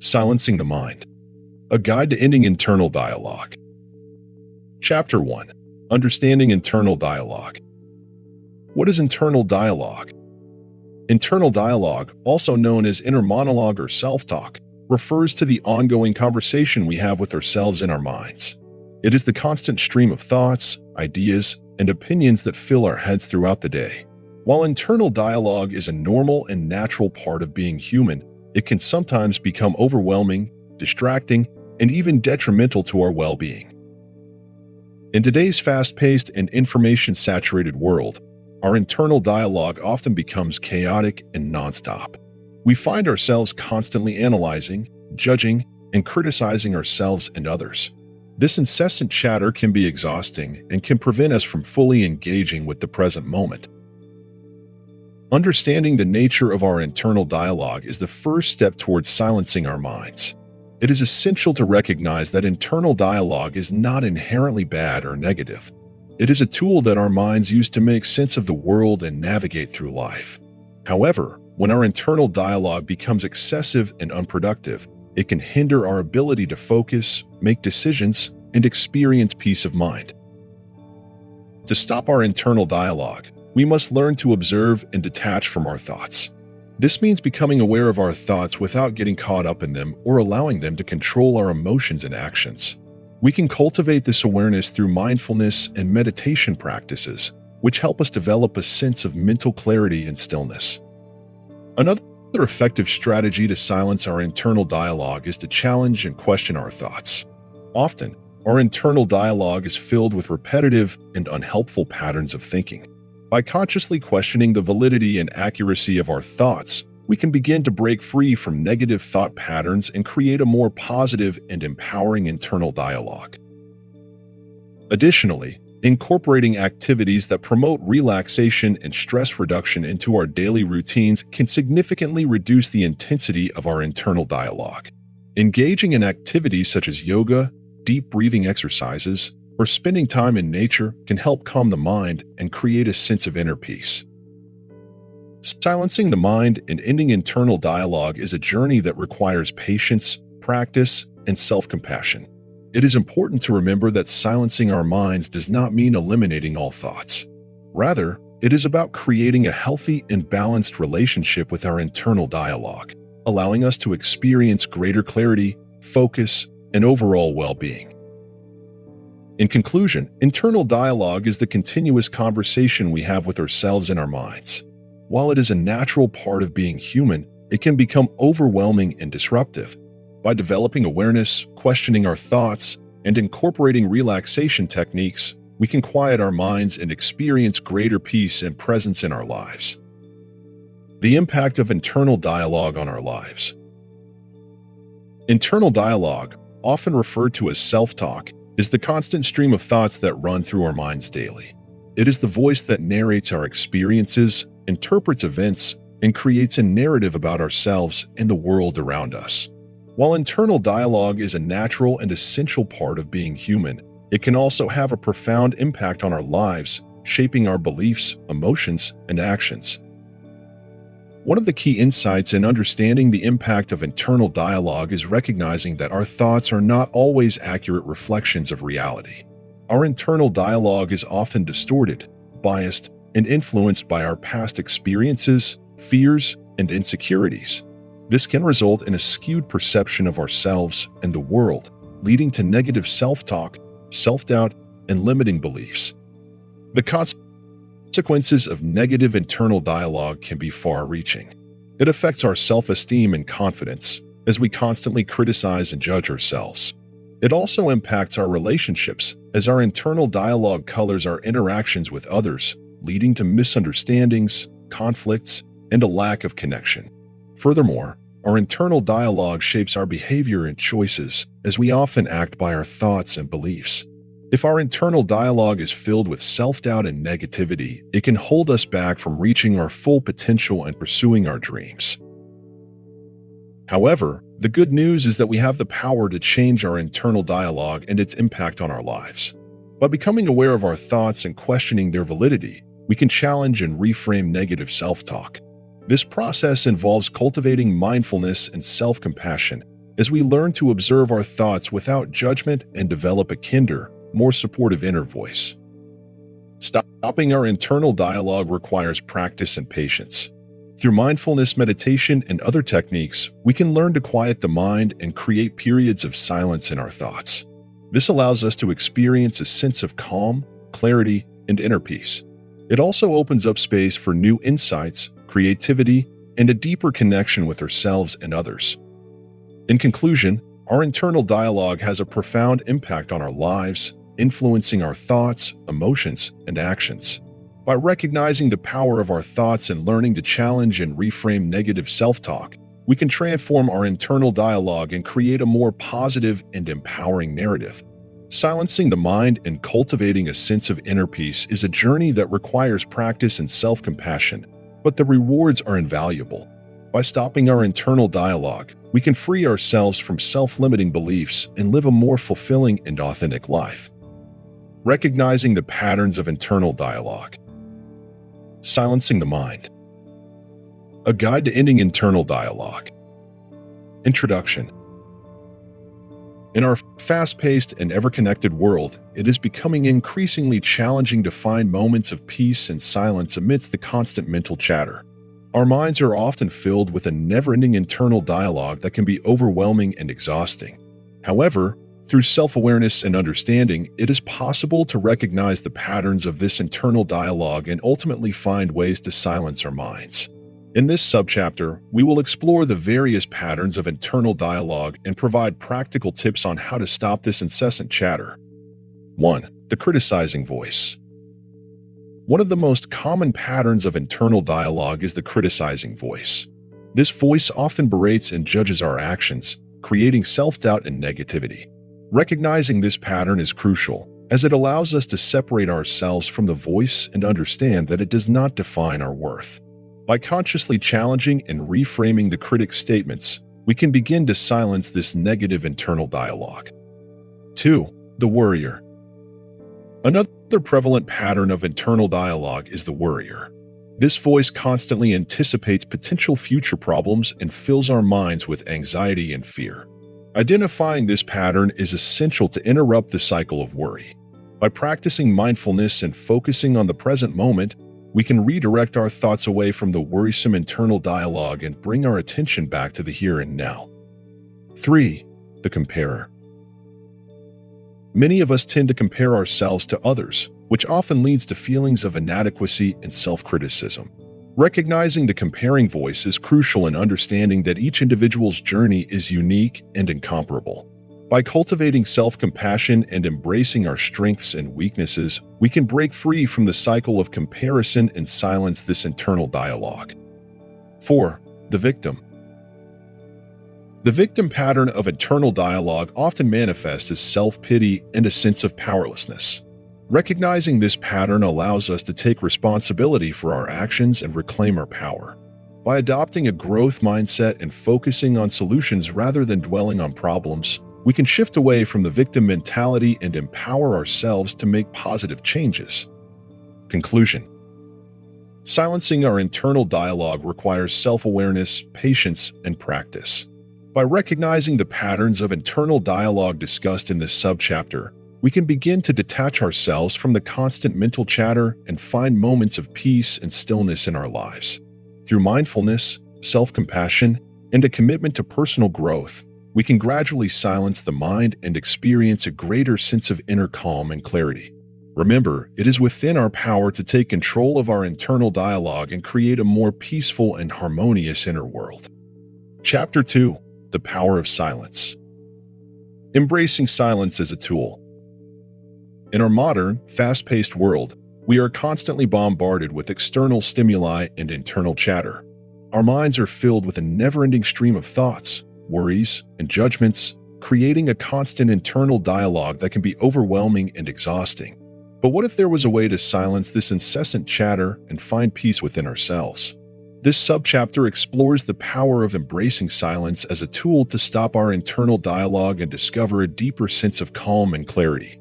Silencing the Mind, a guide to ending internal dialogue. Chapter 1. Understanding internal dialogue. What is internal dialogue? Internal dialogue, also known as inner monologue or self-talk, refers to the ongoing conversation we have with ourselves in our minds. It is the constant stream of thoughts, ideas, and opinions that fill our heads throughout the day. While internal dialogue is a normal and natural part of being human, it can sometimes become overwhelming, distracting, and even detrimental to our well-being. In today's fast-paced and information-saturated world, our internal dialogue often becomes chaotic and nonstop. We find ourselves constantly analyzing, judging, and criticizing ourselves and others. This incessant chatter can be exhausting and can prevent us from fully engaging with the present moment. Understanding the nature of our internal dialogue is the first step towards silencing our minds. It is essential to recognize that internal dialogue is not inherently bad or negative. It is a tool that our minds use to make sense of the world and navigate through life. However, when our internal dialogue becomes excessive and unproductive, it can hinder our ability to focus, make decisions, and experience peace of mind. To stop our internal dialogue, we must learn to observe and detach from our thoughts. This means becoming aware of our thoughts without getting caught up in them or allowing them to control our emotions and actions. We can cultivate this awareness through mindfulness and meditation practices, which help us develop a sense of mental clarity and stillness. Another effective strategy to silence our internal dialogue is to challenge and question our thoughts. Often, our internal dialogue is filled with repetitive and unhelpful patterns of thinking. By consciously questioning the validity and accuracy of our thoughts, we can begin to break free from negative thought patterns and create a more positive and empowering internal dialogue. Additionally, incorporating activities that promote relaxation and stress reduction into our daily routines can significantly reduce the intensity of our internal dialogue. Engaging in activities such as yoga, deep breathing exercises, or spending time in nature can help calm the mind and create a sense of inner peace. Silencing the mind and ending internal dialogue is a journey that requires patience, practice, and self-compassion. It is important to remember that silencing our minds does not mean eliminating all thoughts. Rather, it is about creating a healthy and balanced relationship with our internal dialogue, allowing us to experience greater clarity, focus, and overall well-being. In conclusion, internal dialogue is the continuous conversation we have with ourselves and our minds. While it is a natural part of being human, it can become overwhelming and disruptive. By developing awareness, questioning our thoughts, and incorporating relaxation techniques, we can quiet our minds and experience greater peace and presence in our lives. The impact of internal dialogue on our lives. Internal dialogue, often referred to as self-talk, is the constant stream of thoughts that run through our minds daily. It is the voice that narrates our experiences, interprets events, and creates a narrative about ourselves and the world around us. While internal dialogue is a natural and essential part of being human, it can also have a profound impact on our lives, shaping our beliefs, emotions, and actions. One of the key insights in understanding the impact of internal dialogue is recognizing that our thoughts are not always accurate reflections of reality. Our internal dialogue is often distorted, biased, and influenced by our past experiences, fears, and insecurities. This can result in a skewed perception of ourselves and the world, leading to negative self-talk, self-doubt, and limiting beliefs. The consequences of negative internal dialogue can be far-reaching. It affects our self-esteem and confidence, as we constantly criticize and judge ourselves. It also impacts our relationships, as our internal dialogue colors our interactions with others, leading to misunderstandings, conflicts, and a lack of connection. Furthermore, our internal dialogue shapes our behavior and choices, as we often act by our thoughts and beliefs. If our internal dialogue is filled with self-doubt and negativity, it can hold us back from reaching our full potential and pursuing our dreams. However, the good news is that we have the power to change our internal dialogue and its impact on our lives. By becoming aware of our thoughts and questioning their validity, we can challenge and reframe negative self-talk. This process involves cultivating mindfulness and self-compassion, as we learn to observe our thoughts without judgment and develop a kinder, more supportive inner voice. Stopping our internal dialogue requires practice and patience. Through mindfulness meditation and other techniques, we can learn to quiet the mind and create periods of silence in our thoughts. This allows us to experience a sense of calm, clarity, and inner peace. It also opens up space for new insights, creativity, and a deeper connection with ourselves and others. In conclusion, our internal dialogue has a profound impact on our lives, influencing our thoughts, emotions, and actions. By recognizing the power of our thoughts and learning to challenge and reframe negative self-talk, we can transform our internal dialogue and create a more positive and empowering narrative. Silencing the mind and cultivating a sense of inner peace is a journey that requires practice and self-compassion, but the rewards are invaluable. By stopping our internal dialogue, we can free ourselves from self-limiting beliefs and live a more fulfilling and authentic life. Recognizing the patterns of internal dialogue. Silencing the mind. A guide to ending internal dialogue. Introduction. In our fast-paced and ever-connected world, it is becoming increasingly challenging to find moments of peace and silence amidst the constant mental chatter. Our minds are often filled with a never-ending internal dialogue that can be overwhelming and exhausting. However, through self-awareness and understanding, it is possible to recognize the patterns of this internal dialogue and ultimately find ways to silence our minds. In this subchapter, we will explore the various patterns of internal dialogue and provide practical tips on how to stop this incessant chatter. 1. The criticizing voice. One of the most common patterns of internal dialogue is the criticizing voice. This voice often berates and judges our actions, creating self-doubt and negativity. Recognizing this pattern is crucial, as it allows us to separate ourselves from the voice and understand that it does not define our worth. By consciously challenging and reframing the critic's statements, we can begin to silence this negative internal dialogue. 2. The worrier. Another prevalent pattern of internal dialogue is the worrier. This voice constantly anticipates potential future problems and fills our minds with anxiety and fear. Identifying this pattern is essential to interrupt the cycle of worry. By practicing mindfulness and focusing on the present moment, we can redirect our thoughts away from the worrisome internal dialogue and bring our attention back to the here and now. 3. The comparer. Many of us tend to compare ourselves to others, which often leads to feelings of inadequacy and self-criticism. Recognizing the comparing voice is crucial in understanding that each individual's journey is unique and incomparable. By cultivating self-compassion and embracing our strengths and weaknesses, we can break free from the cycle of comparison and silence this internal dialogue. 4. The victim. The victim pattern of internal dialogue often manifests as self-pity and a sense of powerlessness. Recognizing this pattern allows us to take responsibility for our actions and reclaim our power. By adopting a growth mindset and focusing on solutions rather than dwelling on problems, we can shift away from the victim mentality and empower ourselves to make positive changes. Conclusion. Silencing our internal dialogue requires self-awareness, patience, and practice. By recognizing the patterns of internal dialogue discussed in this subchapter, we can begin to detach ourselves from the constant mental chatter and find moments of peace and stillness in our lives. Through mindfulness, self-compassion, and a commitment to personal growth, we can gradually silence the mind and experience a greater sense of inner calm and clarity. Remember, it is within our power to take control of our internal dialogue and create a more peaceful and harmonious inner world. Chapter 2. The Power of Silence. Embracing silence as a tool. In our modern, fast-paced world, we are constantly bombarded with external stimuli and internal chatter. Our minds are filled with a never-ending stream of thoughts, worries, and judgments, creating a constant internal dialogue that can be overwhelming and exhausting. But what if there was a way to silence this incessant chatter and find peace within ourselves? This subchapter explores the power of embracing silence as a tool to stop our internal dialogue and discover a deeper sense of calm and clarity.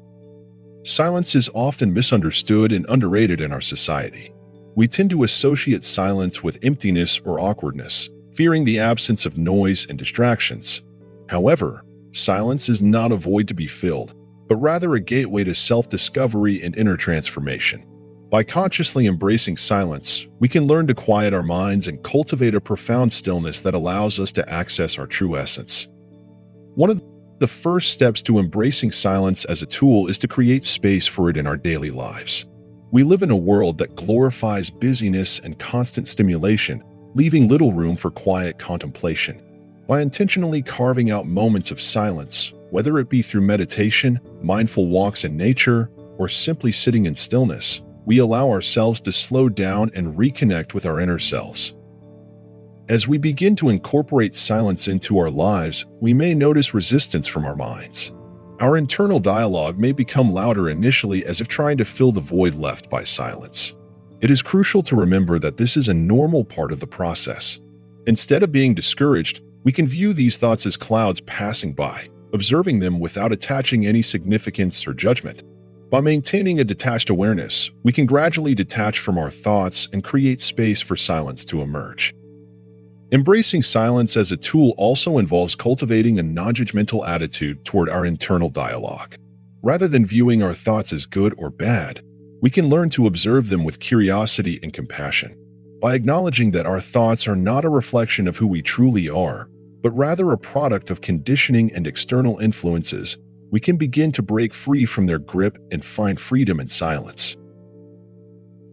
Silence is often misunderstood and underrated in our society. We tend to associate silence with emptiness or awkwardness, fearing the absence of noise and distractions. However, silence is not a void to be filled, but rather a gateway to self-discovery and inner transformation. By consciously embracing silence, we can learn to quiet our minds and cultivate a profound stillness that allows us to access our true essence. One of the first steps to embracing silence as a tool is to create space for it in our daily lives. We live in a world that glorifies busyness and constant stimulation, leaving little room for quiet contemplation. By intentionally carving out moments of silence, whether it be through meditation, mindful walks in nature, or simply sitting in stillness, we allow ourselves to slow down and reconnect with our inner selves. As we begin to incorporate silence into our lives, we may notice resistance from our minds. Our internal dialogue may become louder initially, as if trying to fill the void left by silence. It is crucial to remember that this is a normal part of the process. Instead of being discouraged, we can view these thoughts as clouds passing by, observing them without attaching any significance or judgment. By maintaining a detached awareness, we can gradually detach from our thoughts and create space for silence to emerge. Embracing silence as a tool also involves cultivating a non-judgmental attitude toward our internal dialogue. Rather than viewing our thoughts as good or bad, we can learn to observe them with curiosity and compassion. By acknowledging that our thoughts are not a reflection of who we truly are, but rather a product of conditioning and external influences, we can begin to break free from their grip and find freedom in silence.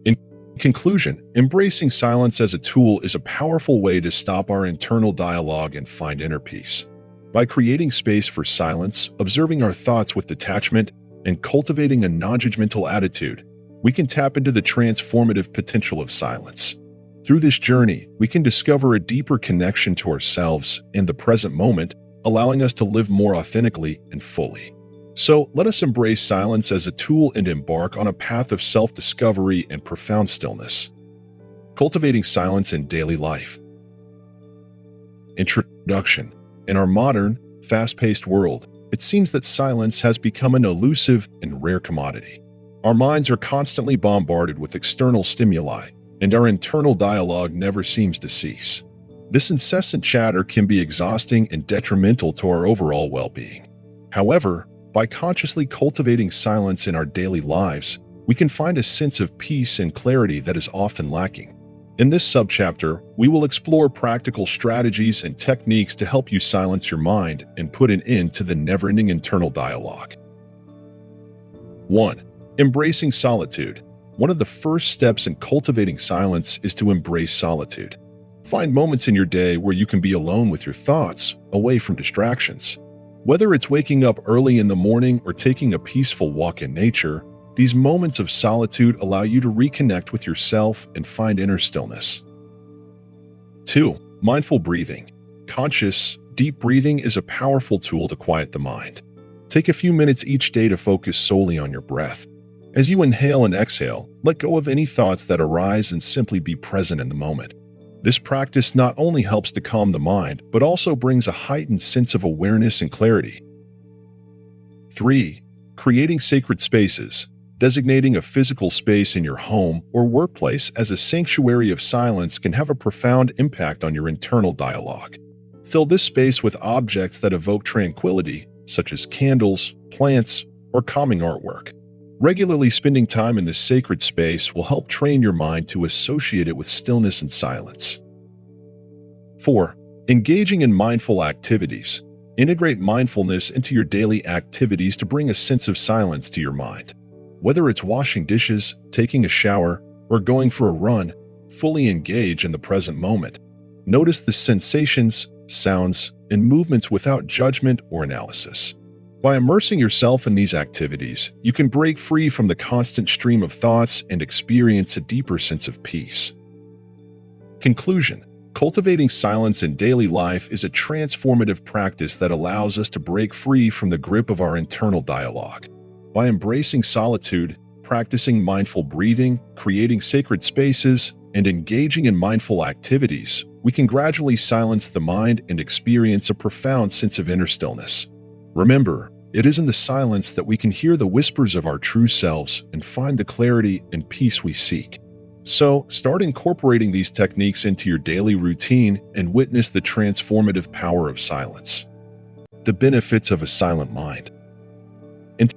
In conclusion, embracing silence as a tool is a powerful way to stop our internal dialogue and find inner peace. By creating space for silence, observing our thoughts with detachment, and cultivating a non-judgmental attitude, we can tap into the transformative potential of silence. Through this journey, we can discover a deeper connection to ourselves and the present moment, allowing us to live more authentically and fully. So, let us embrace silence as a tool and embark on a path of self-discovery and profound stillness. Cultivating silence in daily life. Introduction. In our modern, fast-paced world, it seems that silence has become an elusive and rare commodity. Our minds are constantly bombarded with external stimuli, and our internal dialogue never seems to cease. This incessant chatter can be exhausting and detrimental to our overall well-being. However, by consciously cultivating silence in our daily lives, we can find a sense of peace and clarity that is often lacking. In this subchapter, we will explore practical strategies and techniques to help you silence your mind and put an end to the never-ending internal dialogue. 1. Embracing solitude. One of the first steps in cultivating silence is to embrace solitude. Find moments in your day where you can be alone with your thoughts, away from distractions. Whether it's waking up early in the morning or taking a peaceful walk in nature, these moments of solitude allow you to reconnect with yourself and find inner stillness. 2. Mindful breathing. Conscious, deep breathing is a powerful tool to quiet the mind. Take a few minutes each day to focus solely on your breath. As you inhale and exhale, let go of any thoughts that arise and simply be present in the moment. This practice not only helps to calm the mind, but also brings a heightened sense of awareness and clarity. 3. Creating sacred spaces. Designating a physical space in your home or workplace as a sanctuary of silence can have a profound impact on your internal dialogue. Fill this space with objects that evoke tranquility, such as candles, plants, or calming artwork. Regularly spending time in this sacred space will help train your mind to associate it with stillness and silence. 4. Engaging in mindful activities. Integrate mindfulness into your daily activities to bring a sense of silence to your mind. Whether it's washing dishes, taking a shower, or going for a run, fully engage in the present moment. Notice the sensations, sounds, and movements without judgment or analysis. By immersing yourself in these activities, you can break free from the constant stream of thoughts and experience a deeper sense of peace. Conclusion. Cultivating silence in daily life is a transformative practice that allows us to break free from the grip of our internal dialogue. By embracing solitude, practicing mindful breathing, creating sacred spaces, and engaging in mindful activities, we can gradually silence the mind and experience a profound sense of inner stillness. Remember, it is in the silence that we can hear the whispers of our true selves and find the clarity and peace we seek. So, start incorporating these techniques into your daily routine and witness the transformative power of silence. the benefits of a silent mind. In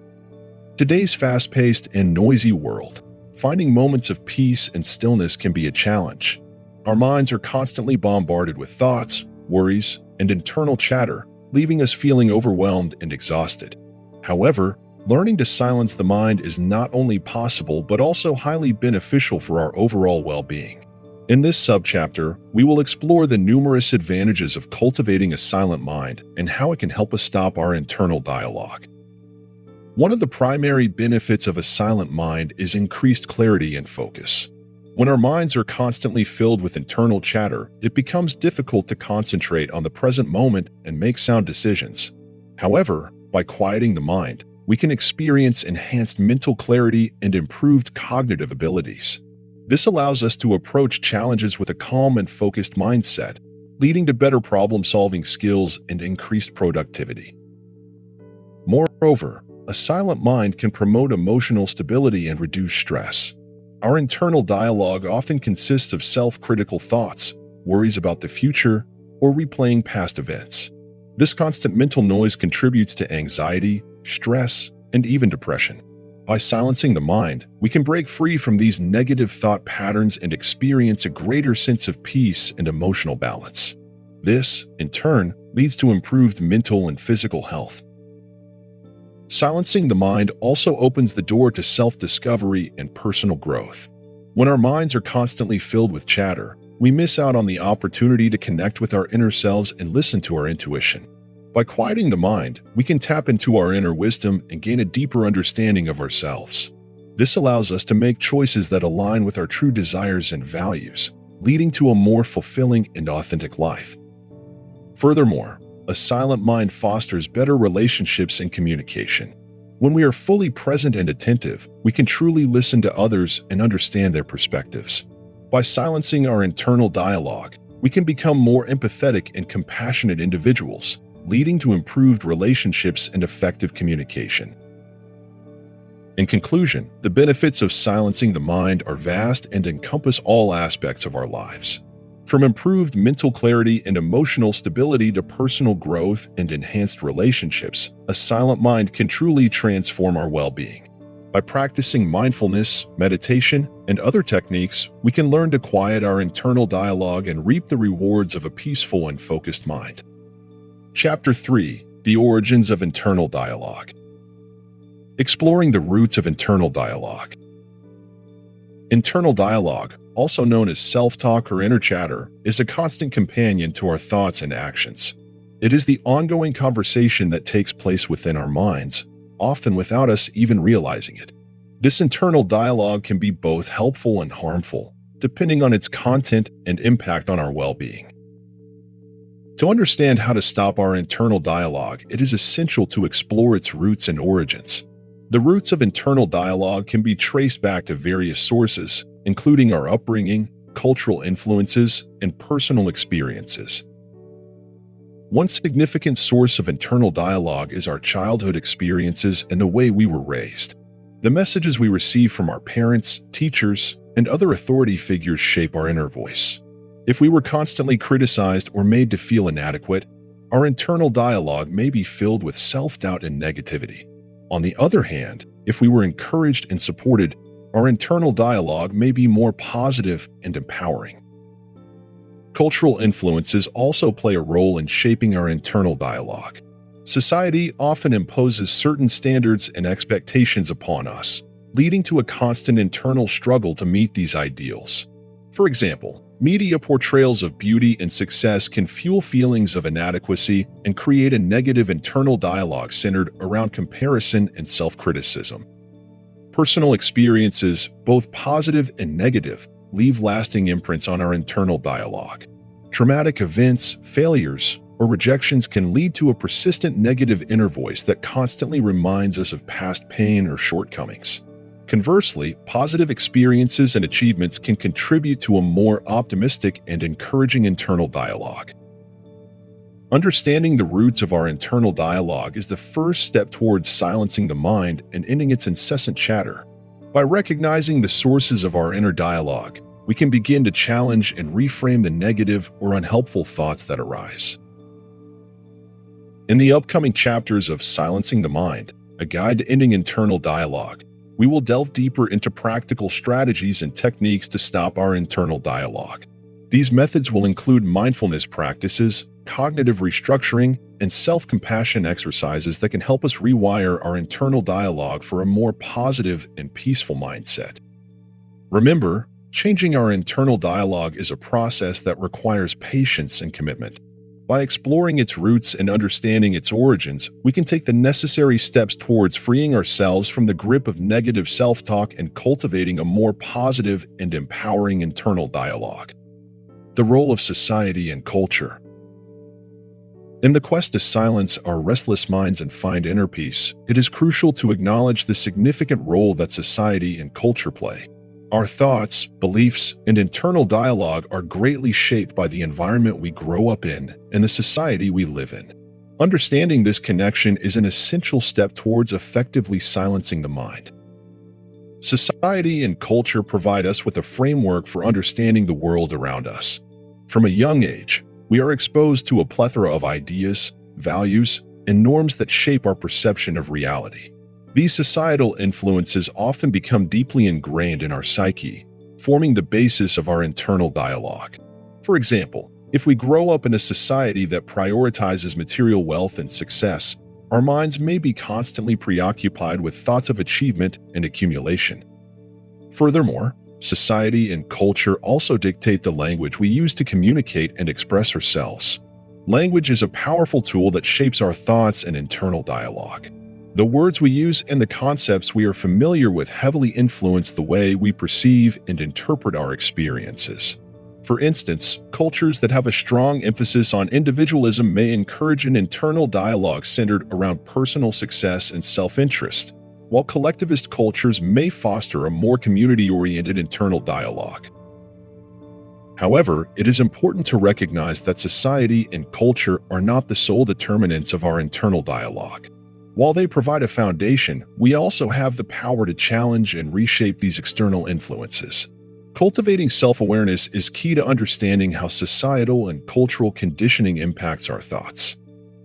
today's fast-paced and noisy world, finding moments of peace and stillness can be a challenge. Our minds are constantly bombarded with thoughts, worries, and internal chatter, leaving us feeling overwhelmed and exhausted. However, learning to silence the mind is not only possible but also highly beneficial for our overall well-being. In this subchapter, we will explore the numerous advantages of cultivating a silent mind and how it can help us stop our internal dialogue. One of the primary benefits of a silent mind is increased clarity and focus. When our minds are constantly filled with internal chatter, it becomes difficult to concentrate on the present moment and make sound decisions. However, by quieting the mind, we can experience enhanced mental clarity and improved cognitive abilities. This allows us to approach challenges with a calm and focused mindset, leading to better problem-solving skills and increased productivity. Moreover, a silent mind can promote emotional stability and reduce stress. Our internal dialogue often consists of self-critical thoughts, worries about the future, or replaying past events. This constant mental noise contributes to anxiety, stress, and even depression. By silencing the mind, we can break free from these negative thought patterns and experience a greater sense of peace and emotional balance. This, in turn, leads to improved mental and physical health. Silencing the mind also opens the door to self-discovery and personal growth. When our minds are constantly filled with chatter, we miss out on the opportunity to connect with our inner selves and listen to our intuition. By quieting the mind, we can tap into our inner wisdom and gain a deeper understanding of ourselves. This allows us to make choices that align with our true desires and values, leading to a more fulfilling and authentic life. Furthermore, a silent mind fosters better relationships and communication. When we are fully present and attentive, we can truly listen to others and understand their perspectives. By silencing our internal dialogue, we can become more empathetic and compassionate individuals, leading to improved relationships and effective communication. In conclusion, the benefits of silencing the mind are vast and encompass all aspects of our lives. From improved mental clarity and emotional stability to personal growth and enhanced relationships, a silent mind can truly transform our well-being. By practicing mindfulness, meditation, and other techniques, we can learn to quiet our internal dialogue and reap the rewards of a peaceful and focused mind. Chapter 3: The Origins of Internal Dialogue. Exploring the roots of internal dialogue. Internal dialogue, also known as self-talk or inner chatter, is a constant companion to our thoughts and actions. It is the ongoing conversation that takes place within our minds, often without us even realizing it. This internal dialogue can be both helpful and harmful, depending on its content and impact on our well-being. To understand how to stop our internal dialogue, it is essential to explore its roots and origins. The roots of internal dialogue can be traced back to various sources, including our upbringing, cultural influences, and personal experiences. One significant source of internal dialogue is our childhood experiences and the way we were raised. The messages we receive from our parents, teachers, and other authority figures shape our inner voice. If we were constantly criticized or made to feel inadequate, our internal dialogue may be filled with self-doubt and negativity. On the other hand, if we were encouraged and supported, our internal dialogue may be more positive and empowering. Cultural influences also play a role in shaping our internal dialogue. Society often imposes certain standards and expectations upon us, leading to a constant internal struggle to meet these ideals. For example, media portrayals of beauty and success can fuel feelings of inadequacy and create a negative internal dialogue centered around comparison and self-criticism. Personal experiences, both positive and negative, leave lasting imprints on our internal dialogue. Traumatic events, failures, or rejections can lead to a persistent negative inner voice that constantly reminds us of past pain or shortcomings. Conversely, positive experiences and achievements can contribute to a more optimistic and encouraging internal dialogue. Understanding the roots of our internal dialogue is the first step towards silencing the mind and ending its incessant chatter. By recognizing the sources of our inner dialogue, we can begin to challenge and reframe the negative or unhelpful thoughts that arise. In the upcoming chapters of Silencing the Mind, a guide to ending internal dialogue, we will delve deeper into practical strategies and techniques to stop our internal dialogue. These methods will include mindfulness practices, cognitive restructuring, and self-compassion exercises that can help us rewire our internal dialogue for a more positive and peaceful mindset. Remember, changing our internal dialogue is a process that requires patience and commitment. By exploring its roots and understanding its origins, we can take the necessary steps towards freeing ourselves from the grip of negative self-talk and cultivating a more positive and empowering internal dialogue. The role of society and culture. In the quest to silence our restless minds and find inner peace, it is crucial to acknowledge the significant role that society and culture play. Our thoughts, beliefs, and internal dialogue are greatly shaped by the environment we grow up in and the society we live in. Understanding this connection is an essential step towards effectively silencing the mind. Society and culture provide us with a framework for understanding the world around us. From a young age, we are exposed to a plethora of ideas, values, and norms that shape our perception of reality. These societal influences often become deeply ingrained in our psyche, forming the basis of our internal dialogue. For example, if we grow up in a society that prioritizes material wealth and success, our minds may be constantly preoccupied with thoughts of achievement and accumulation. Furthermore, society and culture also dictate the language we use to communicate and express ourselves. Language is a powerful tool that shapes our thoughts and internal dialogue. The words we use and the concepts we are familiar with heavily influence the way we perceive and interpret our experiences. For instance, cultures that have a strong emphasis on individualism may encourage an internal dialogue centered around personal success and self-interest, while collectivist cultures may foster a more community-oriented internal dialogue. However, it is important to recognize that society and culture are not the sole determinants of our internal dialogue. While they provide a foundation, we also have the power to challenge and reshape these external influences. Cultivating self-awareness is key to understanding how societal and cultural conditioning impacts our thoughts.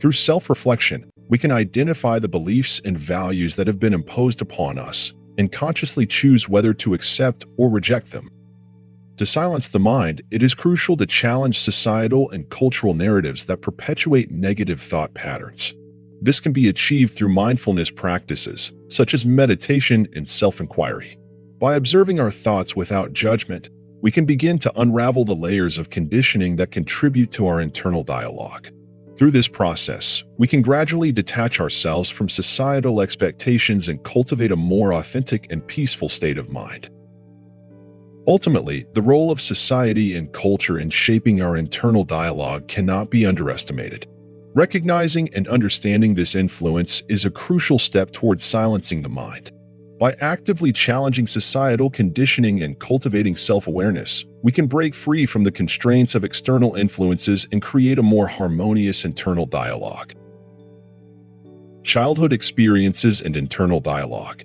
Through self-reflection, we can identify the beliefs and values that have been imposed upon us and consciously choose whether to accept or reject them. To silence the mind, it is crucial to challenge societal and cultural narratives that perpetuate negative thought patterns. This can be achieved through mindfulness practices, such as meditation and self-inquiry. By observing our thoughts without judgment, we can begin to unravel the layers of conditioning that contribute to our internal dialogue. Through this process, we can gradually detach ourselves from societal expectations and cultivate a more authentic and peaceful state of mind. Ultimately, the role of society and culture in shaping our internal dialogue cannot be underestimated. Recognizing and understanding this influence is a crucial step towards silencing the mind. By actively challenging societal conditioning and cultivating self-awareness, we can break free from the constraints of external influences and create a more harmonious internal dialogue. Childhood experiences and internal dialogue.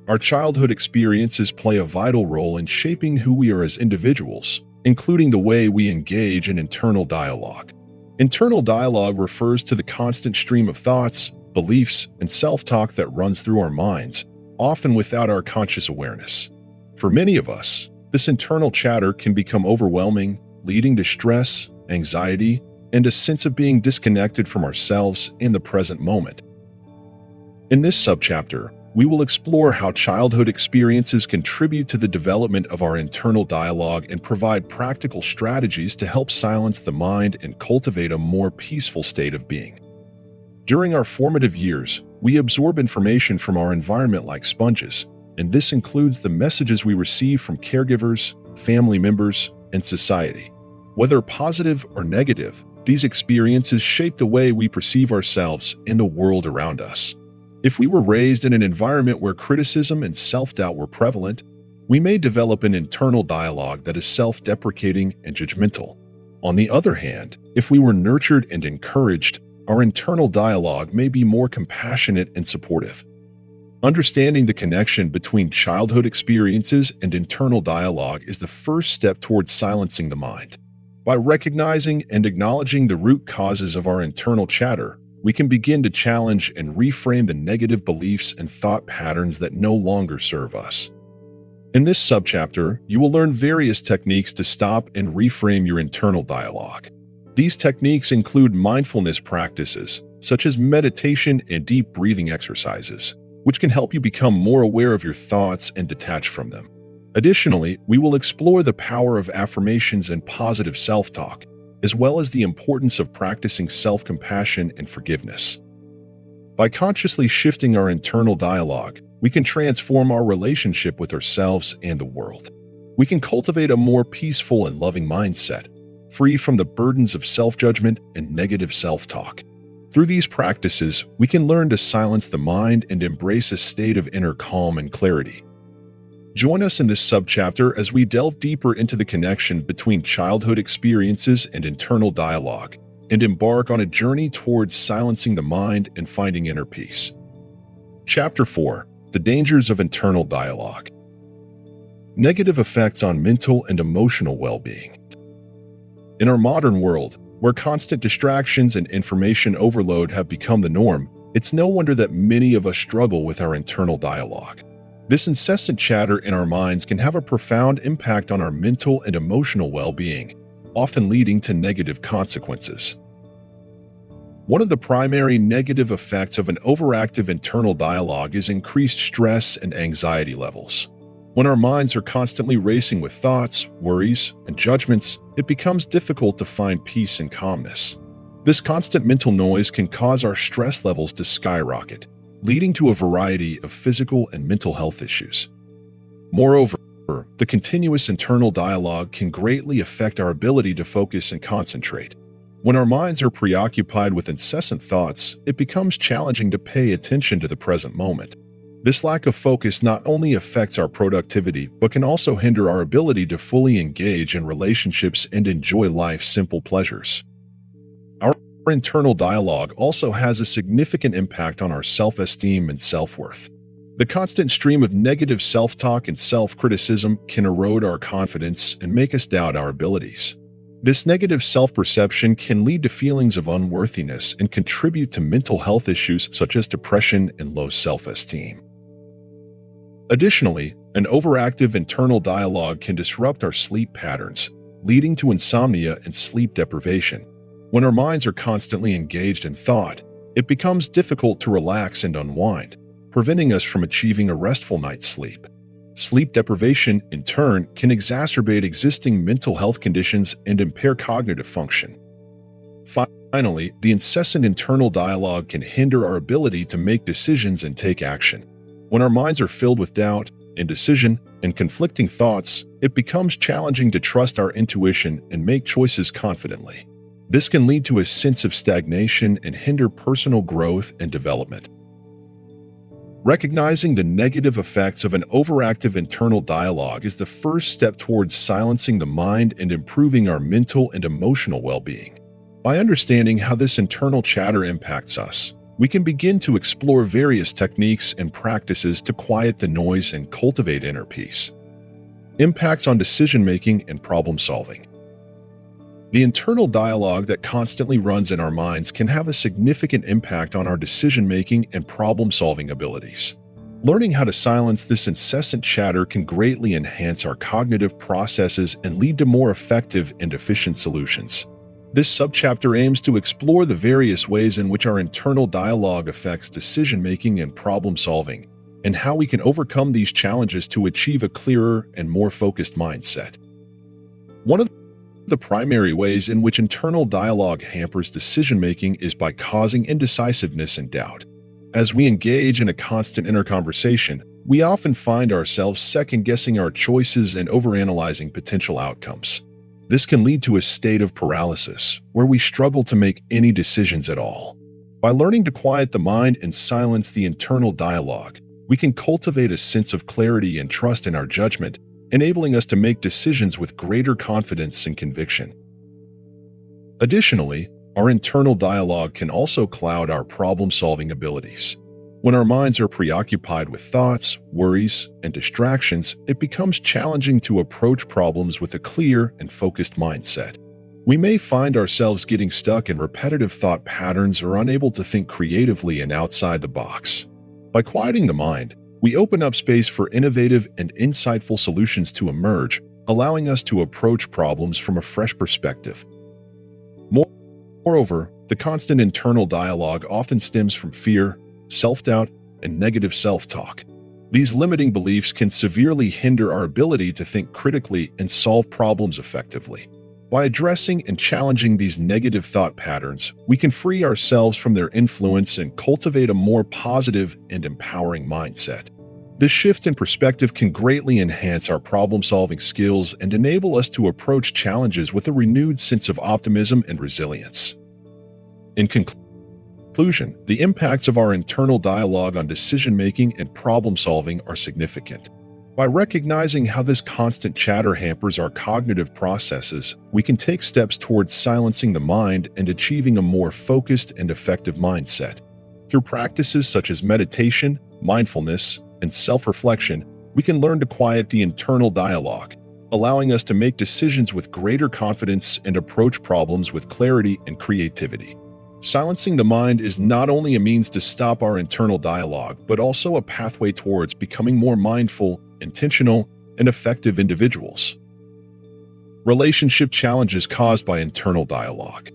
Our childhood experiences play a vital role in shaping who we are as individuals, including the way we engage in internal dialogue. Internal dialogue refers to the constant stream of thoughts, beliefs, and self-talk that runs through our minds, often without our conscious awareness. For many of us, this internal chatter can become overwhelming, leading to stress, anxiety, and a sense of being disconnected from ourselves in the present moment. In this subchapter, we will explore how childhood experiences contribute to the development of our internal dialogue and provide practical strategies to help silence the mind and cultivate a more peaceful state of being. During our formative years, we absorb information from our environment like sponges, and this includes the messages we receive from caregivers, family members, and society. Whether positive or negative, these experiences shape the way we perceive ourselves and the world around us. If we were raised in an environment where criticism and self-doubt were prevalent, we may develop an internal dialogue that is self-deprecating and judgmental. On the other hand, if we were nurtured and encouraged, our internal dialogue may be more compassionate and supportive. Understanding the connection between childhood experiences and internal dialogue is the first step towards silencing the mind. By recognizing and acknowledging the root causes of our internal chatter, we can begin to challenge and reframe the negative beliefs and thought patterns that no longer serve us. In this subchapter, you will learn various techniques to stop and reframe your internal dialogue. These techniques include mindfulness practices, such as meditation and deep breathing exercises, which can help you become more aware of your thoughts and detach from them. Additionally, we will explore the power of affirmations and positive self-talk, as well as the importance of practicing self-compassion and forgiveness. By consciously shifting our internal dialogue, we can transform our relationship with ourselves and the world. We can cultivate a more peaceful and loving mindset, free from the burdens of self-judgment and negative self-talk. Through these practices, we can learn to silence the mind and embrace a state of inner calm and clarity. Join us in this subchapter as we delve deeper into the connection between childhood experiences and internal dialogue, and embark on a journey towards silencing the mind and finding inner peace. Chapter 4: The Dangers of Internal Dialogue. Negative effects on mental and emotional well-being. In our modern world, where constant distractions and information overload have become the norm, it's no wonder that many of us struggle with our internal dialogue. This incessant chatter in our minds can have a profound impact on our mental and emotional well-being, often leading to negative consequences. One of the primary negative effects of an overactive internal dialogue is increased stress and anxiety levels. When our minds are constantly racing with thoughts, worries, and judgments, it becomes difficult to find peace and calmness. This constant mental noise can cause our stress levels to skyrocket, leading to a variety of physical and mental health issues. Moreover, the continuous internal dialogue can greatly affect our ability to focus and concentrate. When our minds are preoccupied with incessant thoughts, it becomes challenging to pay attention to the present moment. This lack of focus not only affects our productivity, but can also hinder our ability to fully engage in relationships and enjoy life's simple pleasures. Our internal dialogue also has a significant impact on our self-esteem and self-worth. The constant stream of negative self-talk and self-criticism can erode our confidence and make us doubt our abilities. This negative self-perception can lead to feelings of unworthiness and contribute to mental health issues such as depression and low self-esteem. Additionally, an overactive internal dialogue can disrupt our sleep patterns, leading to insomnia and sleep deprivation. When our minds are constantly engaged in thought, it becomes difficult to relax and unwind, preventing us from achieving a restful night's sleep. Sleep deprivation, in turn, can exacerbate existing mental health conditions and impair cognitive function. Finally, the incessant internal dialogue can hinder our ability to make decisions and take action. When our minds are filled with doubt, indecision, and conflicting thoughts, it becomes challenging to trust our intuition and make choices confidently. This can lead to a sense of stagnation and hinder personal growth and development. Recognizing the negative effects of an overactive internal dialogue is the first step towards silencing the mind and improving our mental and emotional well-being. By understanding how this internal chatter impacts us, we can begin to explore various techniques and practices to quiet the noise and cultivate inner peace. Impacts on decision-making and problem-solving. The internal dialogue that constantly runs in our minds can have a significant impact on our decision-making and problem-solving abilities. Learning how to silence this incessant chatter can greatly enhance our cognitive processes and lead to more effective and efficient solutions. This subchapter aims to explore the various ways in which our internal dialogue affects decision-making and problem-solving, and how we can overcome these challenges to achieve a clearer and more focused mindset. One of the primary ways in which internal dialogue hampers decision-making is by causing indecisiveness and doubt. As we engage in a constant inner conversation, we often find ourselves second-guessing our choices and overanalyzing potential outcomes. This can lead to a state of paralysis, where we struggle to make any decisions at all. By learning to quiet the mind and silence the internal dialogue, we can cultivate a sense of clarity and trust in our judgment, enabling us to make decisions with greater confidence and conviction. Additionally, our internal dialogue can also cloud our problem-solving abilities. When our minds are preoccupied with thoughts, worries, and distractions, it becomes challenging to approach problems with a clear and focused mindset. We may find ourselves getting stuck in repetitive thought patterns or unable to think creatively and outside the box. By quieting the mind, we open up space for innovative and insightful solutions to emerge, allowing us to approach problems from a fresh perspective. Moreover, the constant internal dialogue often stems from fear, self-doubt, and negative self-talk. These limiting beliefs can severely hinder our ability to think critically and solve problems effectively. By addressing and challenging these negative thought patterns, we can free ourselves from their influence and cultivate a more positive and empowering mindset. This shift in perspective can greatly enhance our problem-solving skills and enable us to approach challenges with a renewed sense of optimism and resilience. In conclusion, the impacts of our internal dialogue on decision-making and problem-solving are significant. By recognizing how this constant chatter hampers our cognitive processes, we can take steps towards silencing the mind and achieving a more focused and effective mindset. Through practices such as meditation, mindfulness, and self-reflection, we can learn to quiet the internal dialogue, allowing us to make decisions with greater confidence and approach problems with clarity and creativity. Silencing the mind is not only a means to stop our internal dialogue, but also a pathway towards becoming more mindful, intentional, and effective individuals. Relationship challenges caused by internal dialogue.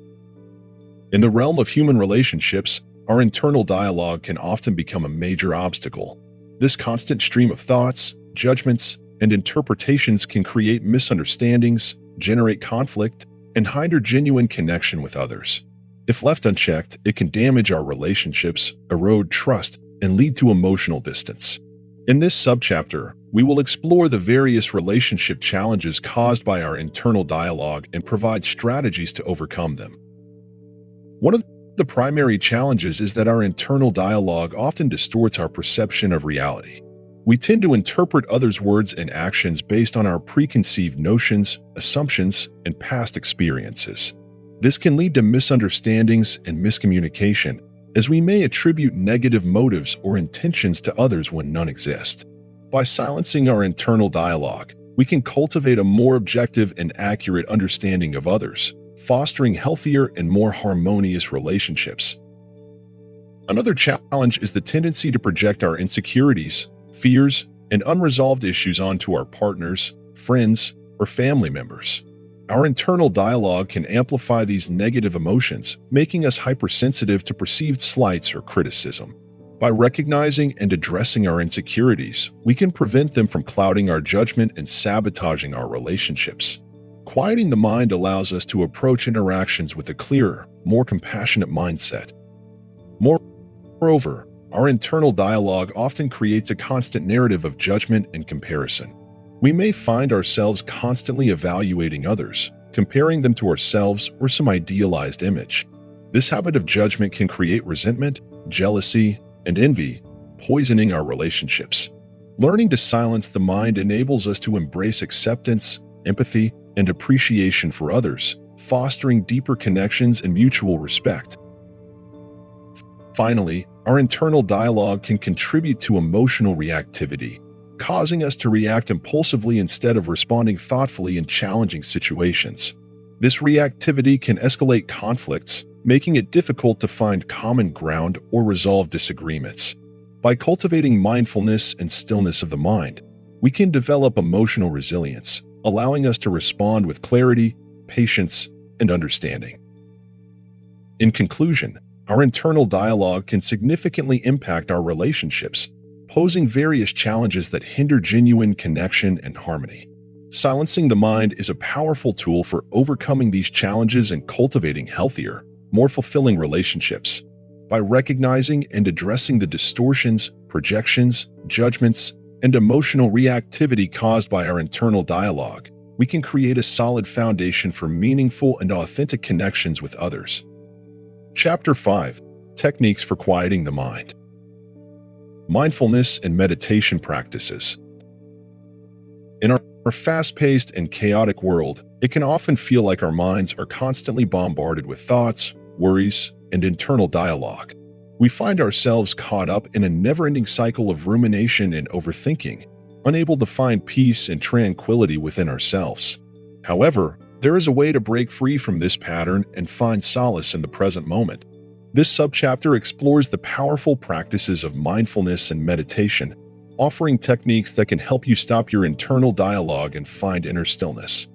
In the realm of human relationships, our internal dialogue can often become a major obstacle. This constant stream of thoughts, judgments, and interpretations can create misunderstandings, generate conflict, and hinder genuine connection with others. If left unchecked, it can damage our relationships, erode trust, and lead to emotional distance. In this subchapter, we will explore the various relationship challenges caused by our internal dialogue and provide strategies to overcome them. One of the primary challenges is that our internal dialogue often distorts our perception of reality. We tend to interpret others' words and actions based on our preconceived notions, assumptions, and past experiences. This can lead to misunderstandings and miscommunication, as we may attribute negative motives or intentions to others when none exist. By silencing our internal dialogue, we can cultivate a more objective and accurate understanding of others, fostering healthier and more harmonious relationships. Another challenge is the tendency to project our insecurities, fears, and unresolved issues onto our partners, friends, or family members. Our internal dialogue can amplify these negative emotions, making us hypersensitive to perceived slights or criticism. By recognizing and addressing our insecurities, we can prevent them from clouding our judgment and sabotaging our relationships. Quieting the mind allows us to approach interactions with a clearer, more compassionate mindset. Moreover, our internal dialogue often creates a constant narrative of judgment and comparison. We may find ourselves constantly evaluating others, comparing them to ourselves or some idealized image. This habit of judgment can create resentment, jealousy, and envy, poisoning our relationships. Learning to silence the mind enables us to embrace acceptance, empathy, and appreciation for others, fostering deeper connections and mutual respect. Finally, our internal dialogue can contribute to emotional reactivity, causing us to react impulsively instead of responding thoughtfully in challenging situations. This reactivity can escalate conflicts, making it difficult to find common ground or resolve disagreements. By cultivating mindfulness and stillness of the mind, we can develop emotional resilience, allowing us to respond with clarity, patience, and understanding. In conclusion, our internal dialogue can significantly impact our relationships, posing various challenges that hinder genuine connection and harmony. Silencing the mind is a powerful tool for overcoming these challenges and cultivating healthier, more fulfilling relationships. By recognizing and addressing the distortions, projections, judgments, and emotional reactivity caused by our internal dialogue, we can create a solid foundation for meaningful and authentic connections with others. Chapter 5: Techniques for Quieting the Mind. Mindfulness and meditation practices. In our fast-paced and chaotic world, it can often feel like our minds are constantly bombarded with thoughts, worries, and internal dialogue. We find ourselves caught up in a never-ending cycle of rumination and overthinking, unable to find peace and tranquility within ourselves. However, There is a way to break free from this pattern and find solace in the present moment. This subchapter explores the powerful practices of mindfulness and meditation, offering techniques that can help you stop your internal dialogue and find inner stillness.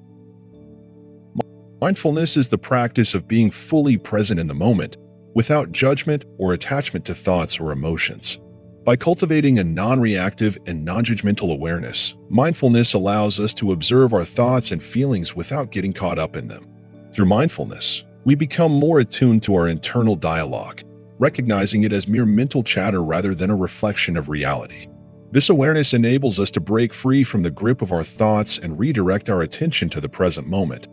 Mindfulness is the practice of being fully present in the moment, without judgment or attachment to thoughts or emotions. By cultivating a non-reactive and non-judgmental awareness, mindfulness allows us to observe our thoughts and feelings without getting caught up in them. Through mindfulness, we become more attuned to our internal dialogue, recognizing it as mere mental chatter rather than a reflection of reality. This awareness enables us to break free from the grip of our thoughts and redirect our attention to the present moment.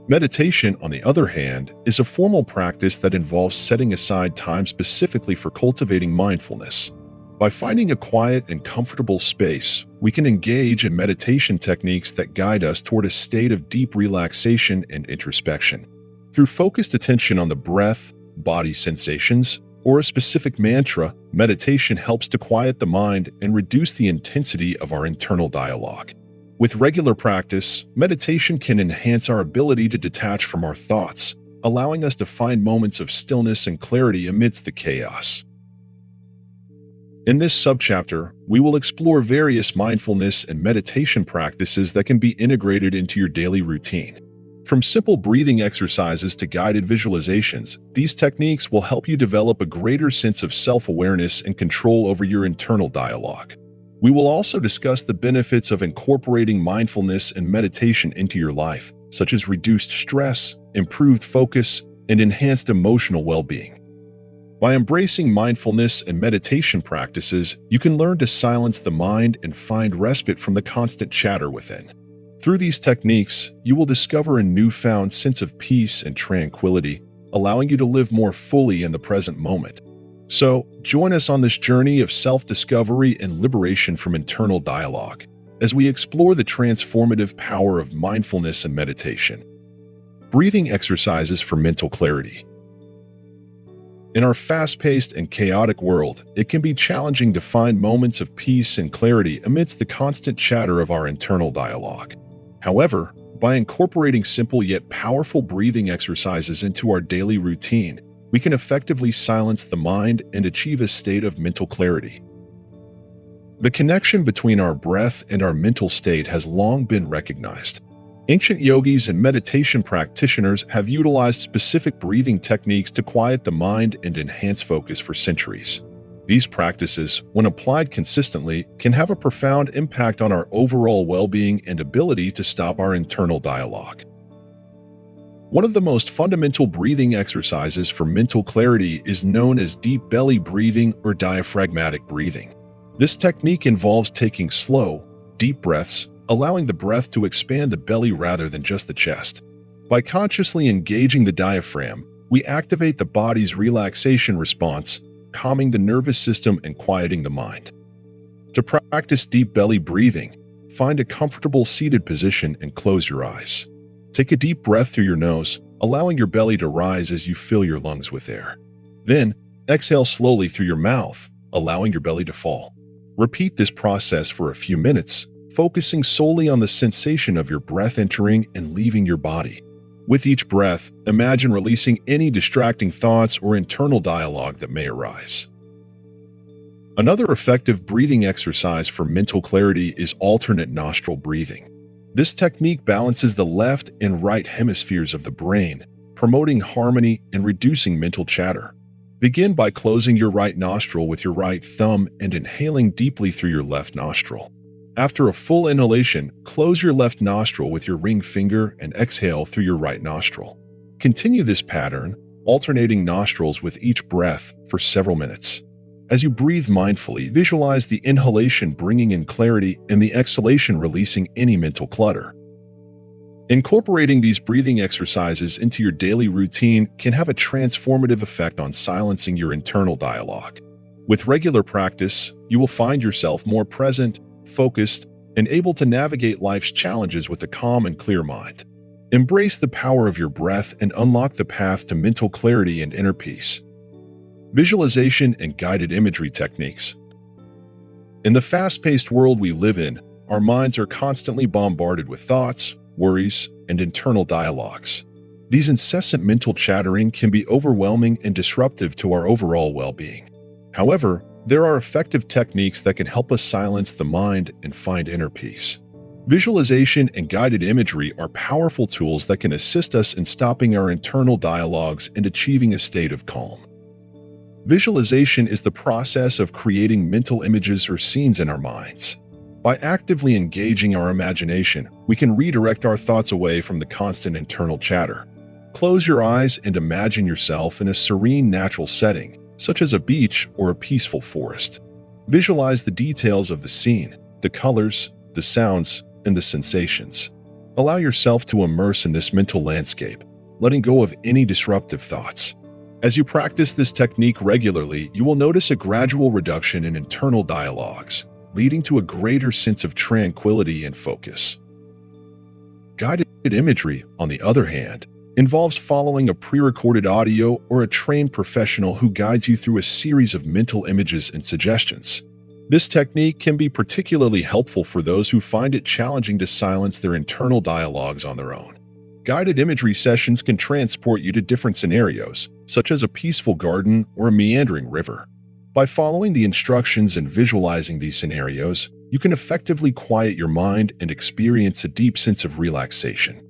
Meditation, on the other hand, is a formal practice that involves setting aside time specifically for cultivating mindfulness. By finding a quiet and comfortable space, we can engage in meditation techniques that guide us toward a state of deep relaxation and introspection. Through focused attention on the breath, body sensations, or a specific mantra, meditation helps to quiet the mind and reduce the intensity of our internal dialogue. With regular practice, meditation can enhance our ability to detach from our thoughts, allowing us to find moments of stillness and clarity amidst the chaos. In this subchapter, we will explore various mindfulness and meditation practices that can be integrated into your daily routine. From simple breathing exercises to guided visualizations, these techniques will help you develop a greater sense of self-awareness and control over your internal dialogue. We will also discuss the benefits of incorporating mindfulness and meditation into your life, such as reduced stress, improved focus, and enhanced emotional well-being. By embracing mindfulness and meditation practices, you can learn to silence the mind and find respite from the constant chatter within. Through these techniques, you will discover a newfound sense of peace and tranquility, allowing you to live more fully in the present moment. So, join us on this journey of self-discovery and liberation from internal dialogue, as we explore the transformative power of mindfulness and meditation. Breathing exercises for mental clarity. In our fast-paced and chaotic world, it can be challenging to find moments of peace and clarity amidst the constant chatter of our internal dialogue. However, by incorporating simple yet powerful breathing exercises into our daily routine, we can effectively silence the mind and achieve a state of mental clarity. The connection between our breath and our mental state has long been recognized. Ancient yogis and meditation practitioners have utilized specific breathing techniques to quiet the mind and enhance focus for centuries. These practices, when applied consistently, can have a profound impact on our overall well-being and ability to stop our internal dialogue. One of the most fundamental breathing exercises for mental clarity is known as deep belly breathing or diaphragmatic breathing. This technique involves taking slow, deep breaths, allowing the breath to expand the belly rather than just the chest. By consciously engaging the diaphragm, we activate the body's relaxation response, calming the nervous system and quieting the mind. To practice deep belly breathing, find a comfortable seated position and close your eyes. Take a deep breath through your nose, allowing your belly to rise as you fill your lungs with air. Then, exhale slowly through your mouth, allowing your belly to fall. Repeat this process for a few minutes, focusing solely on the sensation of your breath entering and leaving your body. With each breath, imagine releasing any distracting thoughts or internal dialogue that may arise. Another effective breathing exercise for mental clarity is alternate nostril breathing. This technique balances the left and right hemispheres of the brain, promoting harmony and reducing mental chatter. Begin by closing your right nostril with your right thumb and inhaling deeply through your left nostril. After a full inhalation, close your left nostril with your ring finger and exhale through your right nostril. Continue this pattern, alternating nostrils with each breath for several minutes. As you breathe mindfully, visualize the inhalation bringing in clarity and the exhalation releasing any mental clutter. Incorporating these breathing exercises into your daily routine can have a transformative effect on silencing your internal dialogue. With regular practice, you will find yourself more present, focused, and able to navigate life's challenges with a calm and clear mind. Embrace the power of your breath and unlock the path to mental clarity and inner peace. Visualization and guided imagery techniques. In the fast-paced world we live in, our minds are constantly bombarded with thoughts, worries, and internal dialogues. These incessant mental chattering can be overwhelming and disruptive to our overall well-being. However, there are effective techniques that can help us silence the mind and find inner peace. Visualization and guided imagery are powerful tools that can assist us in stopping our internal dialogues and achieving a state of calm. Visualization is the process of creating mental images or scenes in our minds. By actively engaging our imagination, we can redirect our thoughts away from the constant internal chatter. Close your eyes and imagine yourself in a serene, natural setting, such as a beach or a peaceful forest. Visualize the details of the scene, the colors, the sounds, and the sensations. Allow yourself to immerse in this mental landscape, letting go of any disruptive thoughts. As you practice this technique regularly, you will notice a gradual reduction in internal dialogues, leading to a greater sense of tranquility and focus. Guided imagery, on the other hand, involves following a pre-recorded audio or a trained professional who guides you through a series of mental images and suggestions. This technique can be particularly helpful for those who find it challenging to silence their internal dialogues on their own. Guided imagery sessions can transport you to different scenarios, such as a peaceful garden or a meandering river. By following the instructions and visualizing these scenarios, you can effectively quiet your mind and experience a deep sense of relaxation.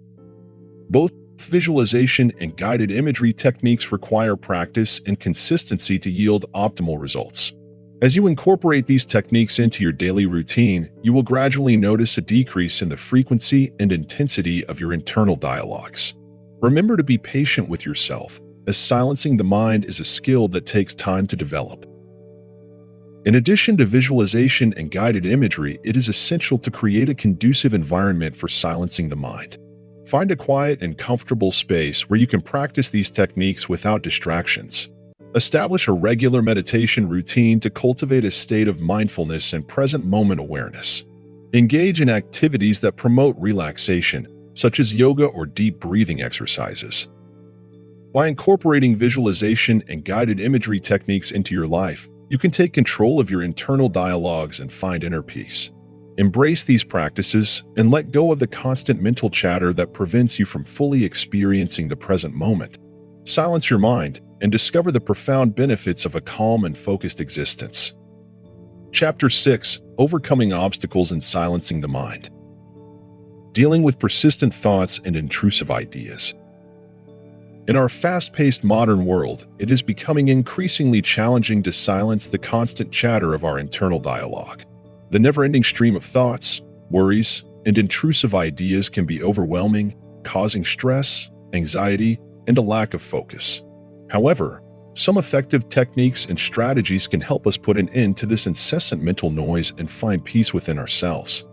Both visualization and guided imagery techniques require practice and consistency to yield optimal results. As you incorporate these techniques into your daily routine, you will gradually notice a decrease in the frequency and intensity of your internal dialogues. Remember to be patient with yourself, as silencing the mind is a skill that takes time to develop. In addition to visualization and guided imagery, it is essential to create a conducive environment for silencing the mind. Find a quiet and comfortable space where you can practice these techniques without distractions. Establish a regular meditation routine to cultivate a state of mindfulness and present moment awareness. Engage in activities that promote relaxation, such as yoga or deep breathing exercises. By incorporating visualization and guided imagery techniques into your life, you can take control of your internal dialogues and find inner peace. Embrace these practices and let go of the constant mental chatter that prevents you from fully experiencing the present moment. Silence your mind and discover the profound benefits of a calm and focused existence. Chapter 6: Overcoming Obstacles and Silencing the Mind. Dealing with persistent thoughts and intrusive ideas. In our fast-paced modern world, it is becoming increasingly challenging to silence the constant chatter of our internal dialogue. The never-ending stream of thoughts, worries, and intrusive ideas can be overwhelming, causing stress, anxiety, and a lack of focus. However, some effective techniques and strategies can help us put an end to this incessant mental noise and find peace within ourselves.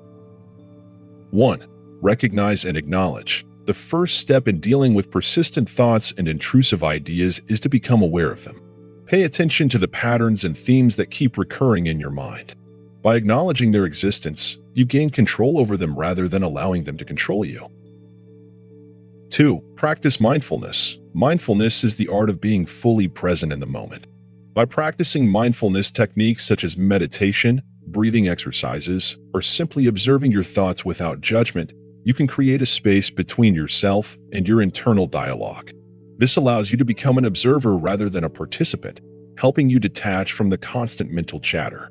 1. Recognize and acknowledge. The first step in dealing with persistent thoughts and intrusive ideas is to become aware of them. Pay attention to the patterns and themes that keep recurring in your mind. By acknowledging their existence, you gain control over them rather than allowing them to control you. 2. Practice mindfulness. Mindfulness is the art of being fully present in the moment. By practicing mindfulness techniques such as meditation, breathing exercises, or simply observing your thoughts without judgment, you can create a space between yourself and your internal dialogue. This allows you to become an observer rather than a participant, helping you detach from the constant mental chatter.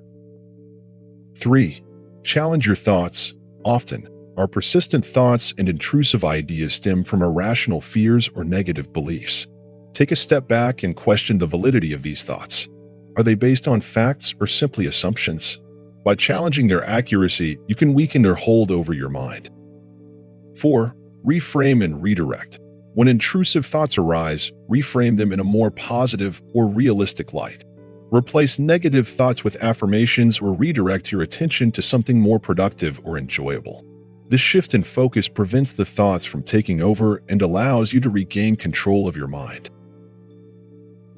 3. Challenge your thoughts. Often, our persistent thoughts and intrusive ideas stem from irrational fears or negative beliefs. Take a step back and question the validity of these thoughts. Are they based on facts or simply assumptions? By challenging their accuracy, you can weaken their hold over your mind. 4. Reframe and redirect. When intrusive thoughts arise, reframe them in a more positive or realistic light. Replace negative thoughts with affirmations or redirect your attention to something more productive or enjoyable. This shift in focus prevents the thoughts from taking over and allows you to regain control of your mind.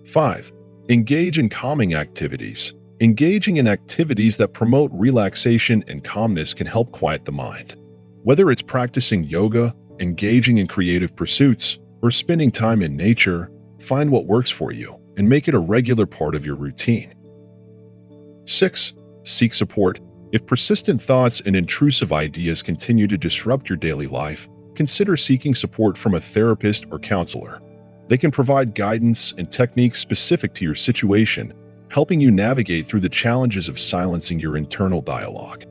5. Engage in calming activities. Engaging in activities that promote relaxation and calmness can help quiet the mind. Whether it's practicing yoga, engaging in creative pursuits, or spending time in nature, find what works for you and make it a regular part of your routine. 6. Seek support. If persistent thoughts and intrusive ideas continue to disrupt your daily life, consider seeking support from a therapist or counselor. They can provide guidance and techniques specific to your situation, helping you navigate through the challenges of silencing your internal dialogue.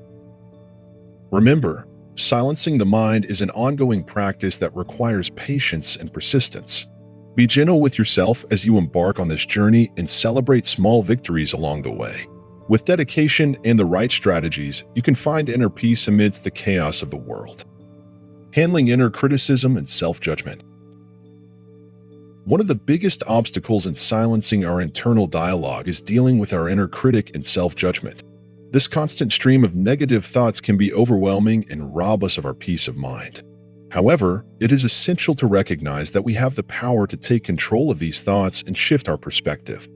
Remember, silencing the mind is an ongoing practice that requires patience and persistence. Be gentle with yourself as you embark on this journey and celebrate small victories along the way. With dedication and the right strategies, you can find inner peace amidst the chaos of the world. Handling inner criticism and self-judgment. One of the biggest obstacles in silencing our internal dialogue is dealing with our inner critic and self-judgment. This constant stream of negative thoughts can be overwhelming and rob us of our peace of mind. However, it is essential to recognize that we have the power to take control of these thoughts and shift our perspective.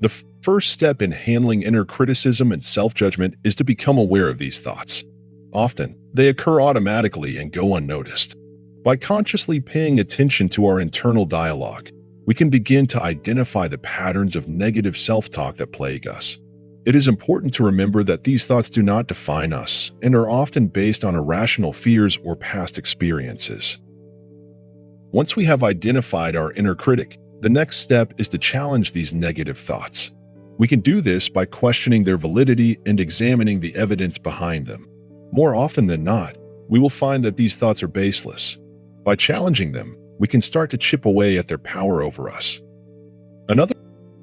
The first step in handling inner criticism and self-judgment is to become aware of these thoughts. Often, they occur automatically and go unnoticed. By consciously paying attention to our internal dialogue, we can begin to identify the patterns of negative self-talk that plague us. It is important to remember that these thoughts do not define us and are often based on irrational fears or past experiences. Once we have identified our inner critic, the next step is to challenge these negative thoughts. We can do this by questioning their validity and examining the evidence behind them. More often than not, we will find that these thoughts are baseless. By challenging them, we can start to chip away at their power over us. Another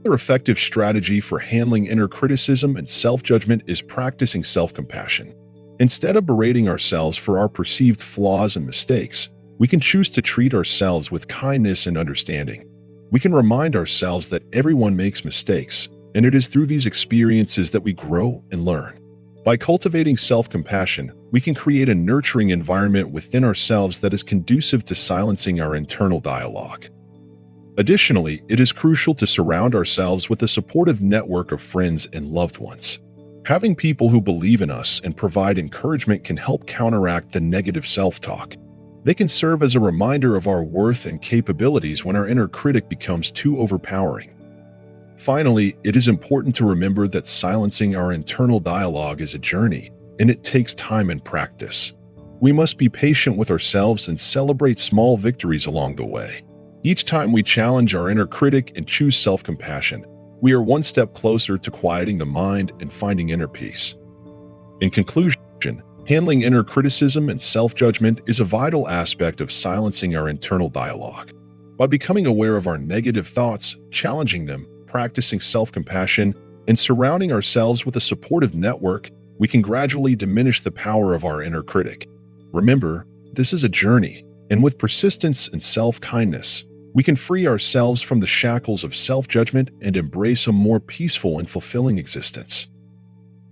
effective strategy for handling inner criticism and self-judgment is practicing self-compassion. Instead of berating ourselves for our perceived flaws and mistakes, we can choose to treat ourselves with kindness and understanding. We can remind ourselves that everyone makes mistakes, and it is through these experiences that we grow and learn. By cultivating self-compassion, we can create a nurturing environment within ourselves that is conducive to silencing our internal dialogue. Additionally, it is crucial to surround ourselves with a supportive network of friends and loved ones. Having people who believe in us and provide encouragement can help counteract the negative self-talk. They can serve as a reminder of our worth and capabilities when our inner critic becomes too overpowering. Finally, it is important to remember that silencing our internal dialogue is a journey, and it takes time and practice. We must be patient with ourselves and celebrate small victories along the way. Each time we challenge our inner critic and choose self-compassion, we are one step closer to quieting the mind and finding inner peace. In conclusion, handling inner criticism and self-judgment is a vital aspect of silencing our internal dialogue. By becoming aware of our negative thoughts, challenging them, practicing self-compassion, and surrounding ourselves with a supportive network, we can gradually diminish the power of our inner critic. Remember, this is a journey, and with persistence and self-kindness, we can free ourselves from the shackles of self-judgment and embrace a more peaceful and fulfilling existence.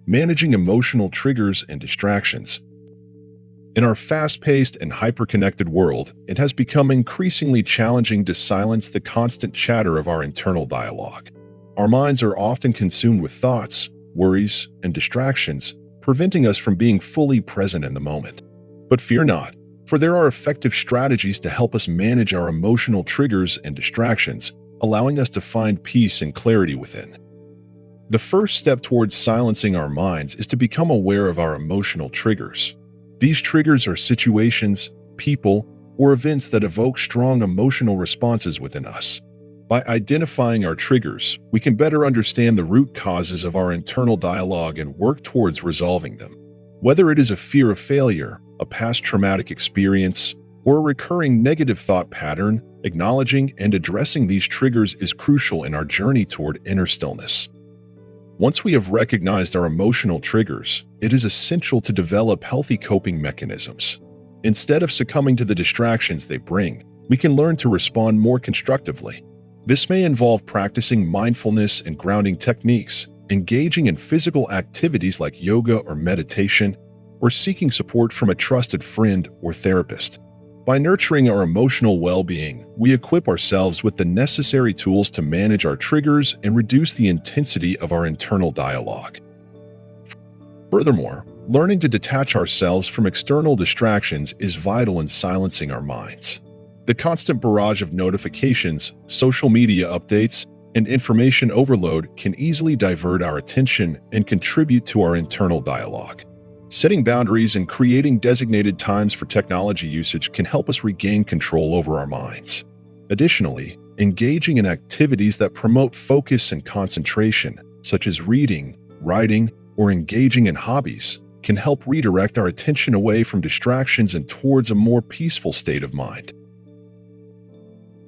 Managing emotional triggers and distractions. In our fast-paced and hyper-connected world, it has become increasingly challenging to silence the constant chatter of our internal dialogue. Our minds are often consumed with thoughts, worries, and distractions, preventing us from being fully present in the moment. But fear not, for there are effective strategies to help us manage our emotional triggers and distractions, allowing us to find peace and clarity within. The first step towards silencing our minds is to become aware of our emotional triggers. These triggers are situations, people, or events that evoke strong emotional responses within us. By identifying our triggers, we can better understand the root causes of our internal dialogue and work towards resolving them. Whether it is a fear of failure, a past traumatic experience, or a recurring negative thought pattern, acknowledging and addressing these triggers is crucial in our journey toward inner stillness. Once we have recognized our emotional triggers, it is essential to develop healthy coping mechanisms. Instead of succumbing to the distractions they bring, we can learn to respond more constructively. This may involve practicing mindfulness and grounding techniques, engaging in physical activities like yoga or meditation, or seeking support from a trusted friend or therapist. By nurturing our emotional well-being, we equip ourselves with the necessary tools to manage our triggers and reduce the intensity of our internal dialogue. Furthermore, learning to detach ourselves from external distractions is vital in silencing our minds. The constant barrage of notifications, social media updates, and information overload can easily divert our attention and contribute to our internal dialogue. Setting boundaries and creating designated times for technology usage can help us regain control over our minds. Additionally, engaging in activities that promote focus and concentration, such as reading, writing, or engaging in hobbies, can help redirect our attention away from distractions and towards a more peaceful state of mind.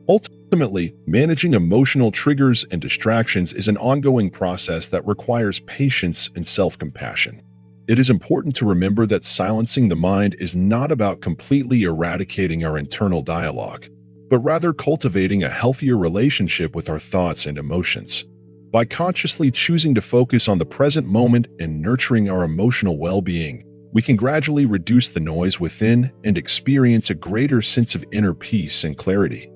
Ultimately, managing emotional triggers and distractions is an ongoing process that requires patience and self-compassion. It is important to remember that silencing the mind is not about completely eradicating our internal dialogue, but rather cultivating a healthier relationship with our thoughts and emotions. By consciously choosing to focus on the present moment and nurturing our emotional well-being, we can gradually reduce the noise within and experience a greater sense of inner peace and clarity.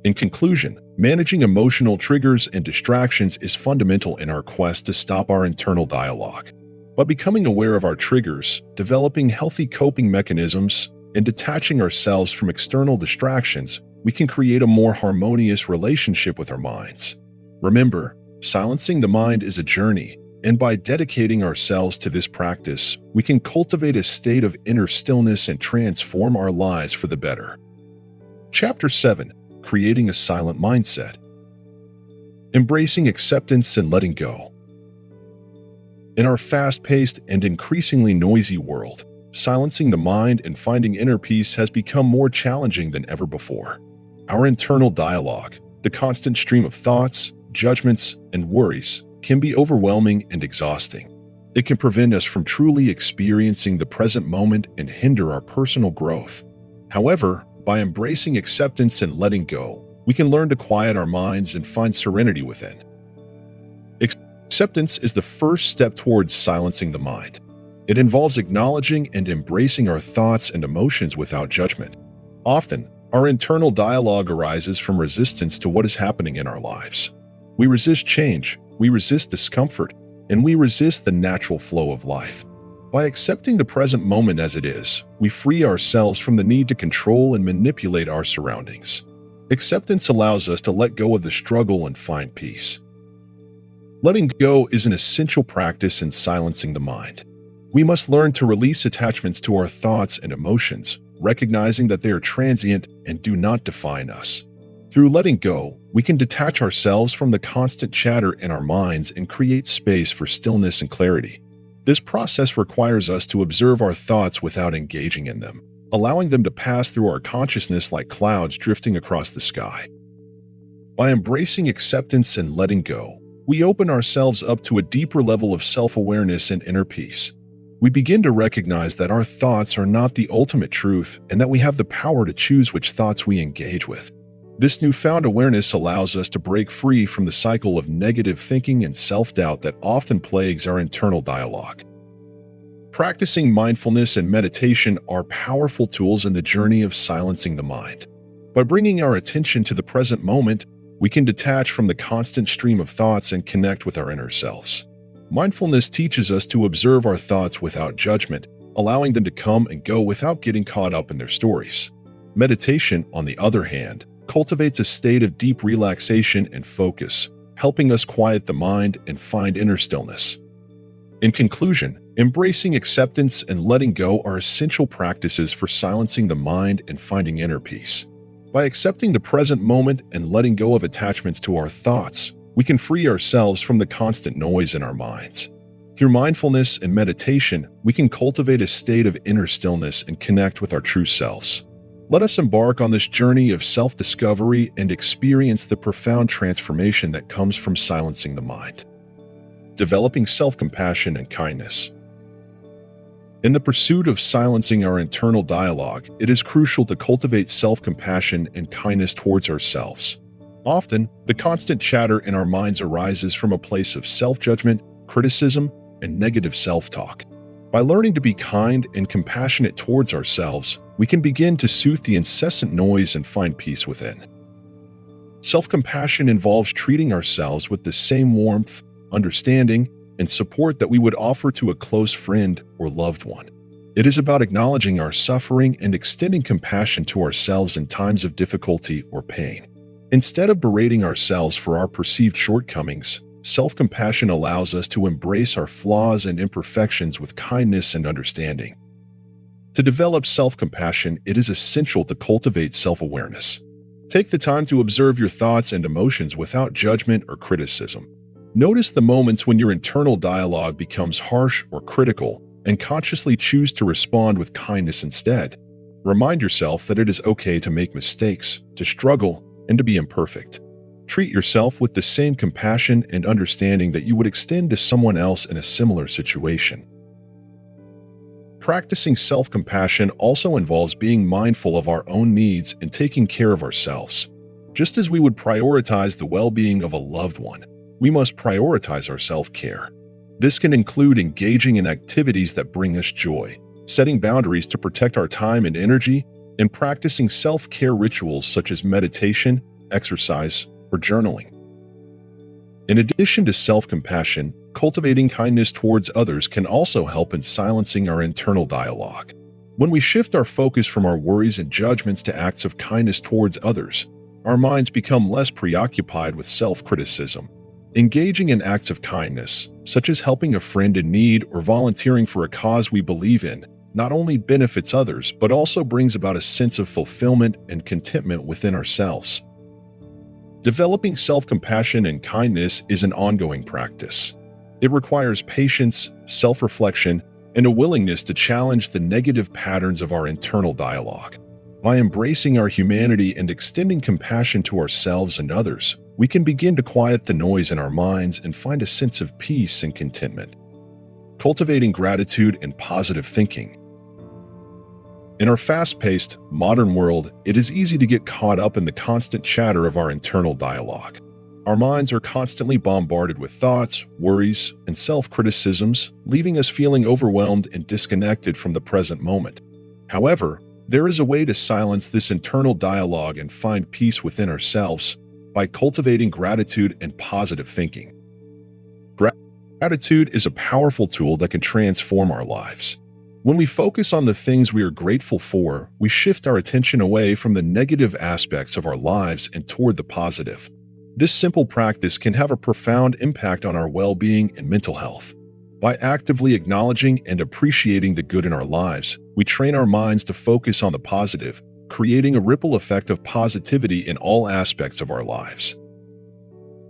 In conclusion, managing emotional triggers and distractions is fundamental in our quest to stop our internal dialogue. By becoming aware of our triggers, developing healthy coping mechanisms, and detaching ourselves from external distractions, we can create a more harmonious relationship with our minds. Remember, silencing the mind is a journey, and by dedicating ourselves to this practice, we can cultivate a state of inner stillness and transform our lives for the better. Chapter 7: Creating a Silent Mindset. Embracing acceptance and letting go. In our fast-paced and increasingly noisy world, silencing the mind and finding inner peace has become more challenging than ever before. Our internal dialogue, the constant stream of thoughts, judgments, and worries, can be overwhelming and exhausting. It can prevent us from truly experiencing the present moment and hinder our personal growth. However, by embracing acceptance and letting go, we can learn to quiet our minds and find serenity within. Acceptance is the first step towards silencing the mind. It involves acknowledging and embracing our thoughts and emotions without judgment. Often, our internal dialogue arises from resistance to what is happening in our lives. We resist change, we resist discomfort, and we resist the natural flow of life. By accepting the present moment as it is, we free ourselves from the need to control and manipulate our surroundings. Acceptance allows us to let go of the struggle and find peace. Letting go is an essential practice in silencing the mind. We must learn to release attachments to our thoughts and emotions, recognizing that they are transient and do not define us. Through letting go, we can detach ourselves from the constant chatter in our minds and create space for stillness and clarity. This process requires us to observe our thoughts without engaging in them, allowing them to pass through our consciousness like clouds drifting across the sky. By embracing acceptance and letting go, we open ourselves up to a deeper level of self-awareness and inner peace. We begin to recognize that our thoughts are not the ultimate truth and that we have the power to choose which thoughts we engage with. This newfound awareness allows us to break free from the cycle of negative thinking and self-doubt that often plagues our internal dialogue. Practicing mindfulness and meditation are powerful tools in the journey of silencing the mind. By bringing our attention to the present moment, we can detach from the constant stream of thoughts and connect with our inner selves. Mindfulness teaches us to observe our thoughts without judgment, allowing them to come and go without getting caught up in their stories. Meditation, on the other hand, cultivates a state of deep relaxation and focus, helping us quiet the mind and find inner stillness. In conclusion, embracing acceptance and letting go are essential practices for silencing the mind and finding inner peace. By accepting the present moment and letting go of attachments to our thoughts, we can free ourselves from the constant noise in our minds. Through mindfulness and meditation, we can cultivate a state of inner stillness and connect with our true selves. Let us embark on this journey of self-discovery and experience the profound transformation that comes from silencing the mind. Developing self-compassion and kindness. In the pursuit of silencing our internal dialogue, it is crucial to cultivate self-compassion and kindness towards ourselves. Often, the constant chatter in our minds arises from a place of self-judgment, criticism, and negative self-talk. By learning to be kind and compassionate towards ourselves, we can begin to soothe the incessant noise and find peace within. Self-compassion involves treating ourselves with the same warmth, understanding, and support that we would offer to a close friend or loved one. It is about acknowledging our suffering and extending compassion to ourselves in times of difficulty or pain. Instead of berating ourselves for our perceived shortcomings, self-compassion allows us to embrace our flaws and imperfections with kindness and understanding. To develop self-compassion, it is essential to cultivate self-awareness. Take the time to observe your thoughts and emotions without judgment or criticism. Notice the moments when your internal dialogue becomes harsh or critical, and consciously choose to respond with kindness instead. Remind yourself that it is okay to make mistakes, to struggle, and to be imperfect. Treat yourself with the same compassion and understanding that you would extend to someone else in a similar situation. Practicing self-compassion also involves being mindful of our own needs and taking care of ourselves. Just as we would prioritize the well-being of a loved one, we must prioritize our self-care. This can include engaging in activities that bring us joy, setting boundaries to protect our time and energy, and practicing self-care rituals such as meditation, exercise, or journaling. In addition to self-compassion, cultivating kindness towards others can also help in silencing our internal dialogue. When we shift our focus from our worries and judgments to acts of kindness towards others, our minds become less preoccupied with self-criticism. Engaging in acts of kindness, such as helping a friend in need or volunteering for a cause we believe in, not only benefits others but also brings about a sense of fulfillment and contentment within ourselves. Developing self-compassion and kindness is an ongoing practice. It requires patience, self-reflection, and a willingness to challenge the negative patterns of our internal dialogue. By embracing our humanity and extending compassion to ourselves and others, we can begin to quiet the noise in our minds and find a sense of peace and contentment. Cultivating gratitude and positive thinking. In our fast-paced, modern world, it is easy to get caught up in the constant chatter of our internal dialogue. Our minds are constantly bombarded with thoughts, worries, and self-criticisms, leaving us feeling overwhelmed and disconnected from the present moment. However, there is a way to silence this internal dialogue and find peace within ourselves by cultivating gratitude and positive thinking. Gratitude is a powerful tool that can transform our lives. When we focus on the things we are grateful for, we shift our attention away from the negative aspects of our lives and toward the positive. This simple practice can have a profound impact on our well-being and mental health. By actively acknowledging and appreciating the good in our lives, we train our minds to focus on the positive, creating a ripple effect of positivity in all aspects of our lives.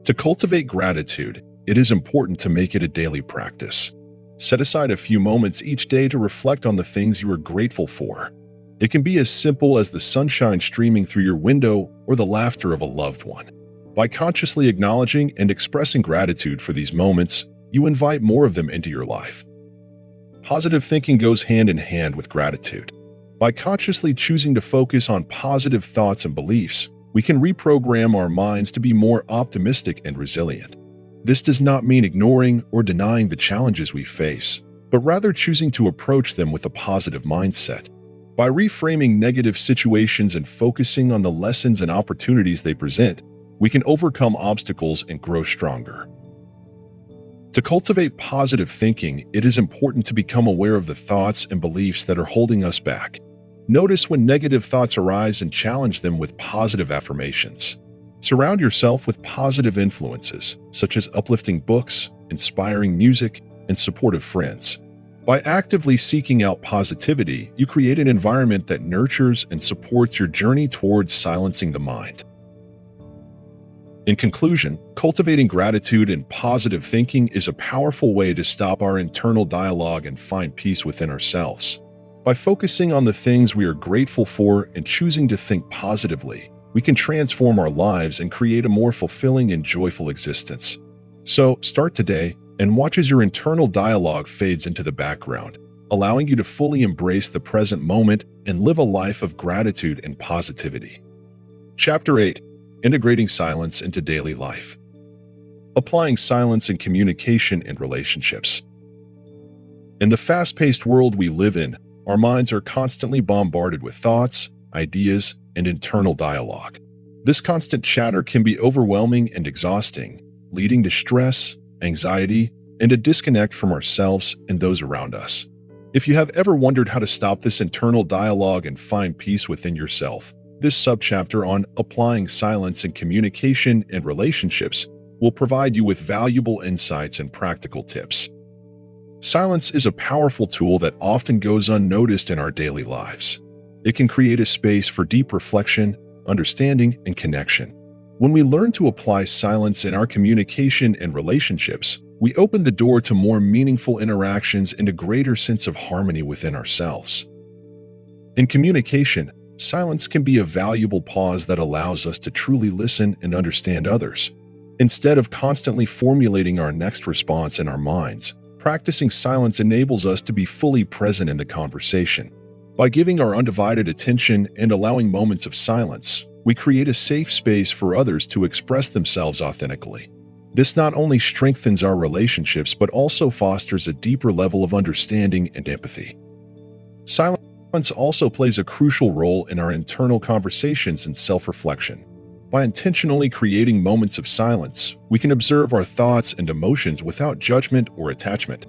To cultivate gratitude, it is important to make it a daily practice. Set aside a few moments each day to reflect on the things you are grateful for. It can be as simple as the sunshine streaming through your window or the laughter of a loved one. By consciously acknowledging and expressing gratitude for these moments, you invite more of them into your life. Positive thinking goes hand in hand with gratitude. By consciously choosing to focus on positive thoughts and beliefs, we can reprogram our minds to be more optimistic and resilient. This does not mean ignoring or denying the challenges we face, but rather choosing to approach them with a positive mindset. By reframing negative situations and focusing on the lessons and opportunities they present, we can overcome obstacles and grow stronger. To cultivate positive thinking, it is important to become aware of the thoughts and beliefs that are holding us back. Notice when negative thoughts arise and challenge them with positive affirmations. Surround yourself with positive influences, such as uplifting books, inspiring music, and supportive friends. By actively seeking out positivity, you create an environment that nurtures and supports your journey towards silencing the mind. In conclusion, cultivating gratitude and positive thinking is a powerful way to stop our internal dialogue and find peace within ourselves. By focusing on the things we are grateful for and choosing to think positively, we can transform our lives and create a more fulfilling and joyful existence. So, start today and watch as your internal dialogue fades into the background, allowing you to fully embrace the present moment and live a life of gratitude and positivity. Chapter 8: Integrating Silence into Daily Life. Applying silence in communication and relationships. In the fast-paced world we live in, our minds are constantly bombarded with thoughts, ideas, and internal dialogue. This constant chatter can be overwhelming and exhausting, leading to stress, anxiety, and a disconnect from ourselves and those around us. If you have ever wondered how to stop this internal dialogue and find peace within yourself, this subchapter on applying silence in communication and relationships will provide you with valuable insights and practical tips. Silence is a powerful tool that often goes unnoticed in our daily lives. It can create a space for deep reflection, understanding, and connection. When we learn to apply silence in our communication and relationships, we open the door to more meaningful interactions and a greater sense of harmony within ourselves. In communication, silence can be a valuable pause that allows us to truly listen and understand others. Instead of constantly formulating our next response in our minds, practicing silence enables us to be fully present in the conversation. By giving our undivided attention and allowing moments of silence, we create a safe space for others to express themselves authentically. This not only strengthens our relationships but also fosters a deeper level of understanding and empathy. Silence also plays a crucial role in our internal conversations and self-reflection. By intentionally creating moments of silence, we can observe our thoughts and emotions without judgment or attachment.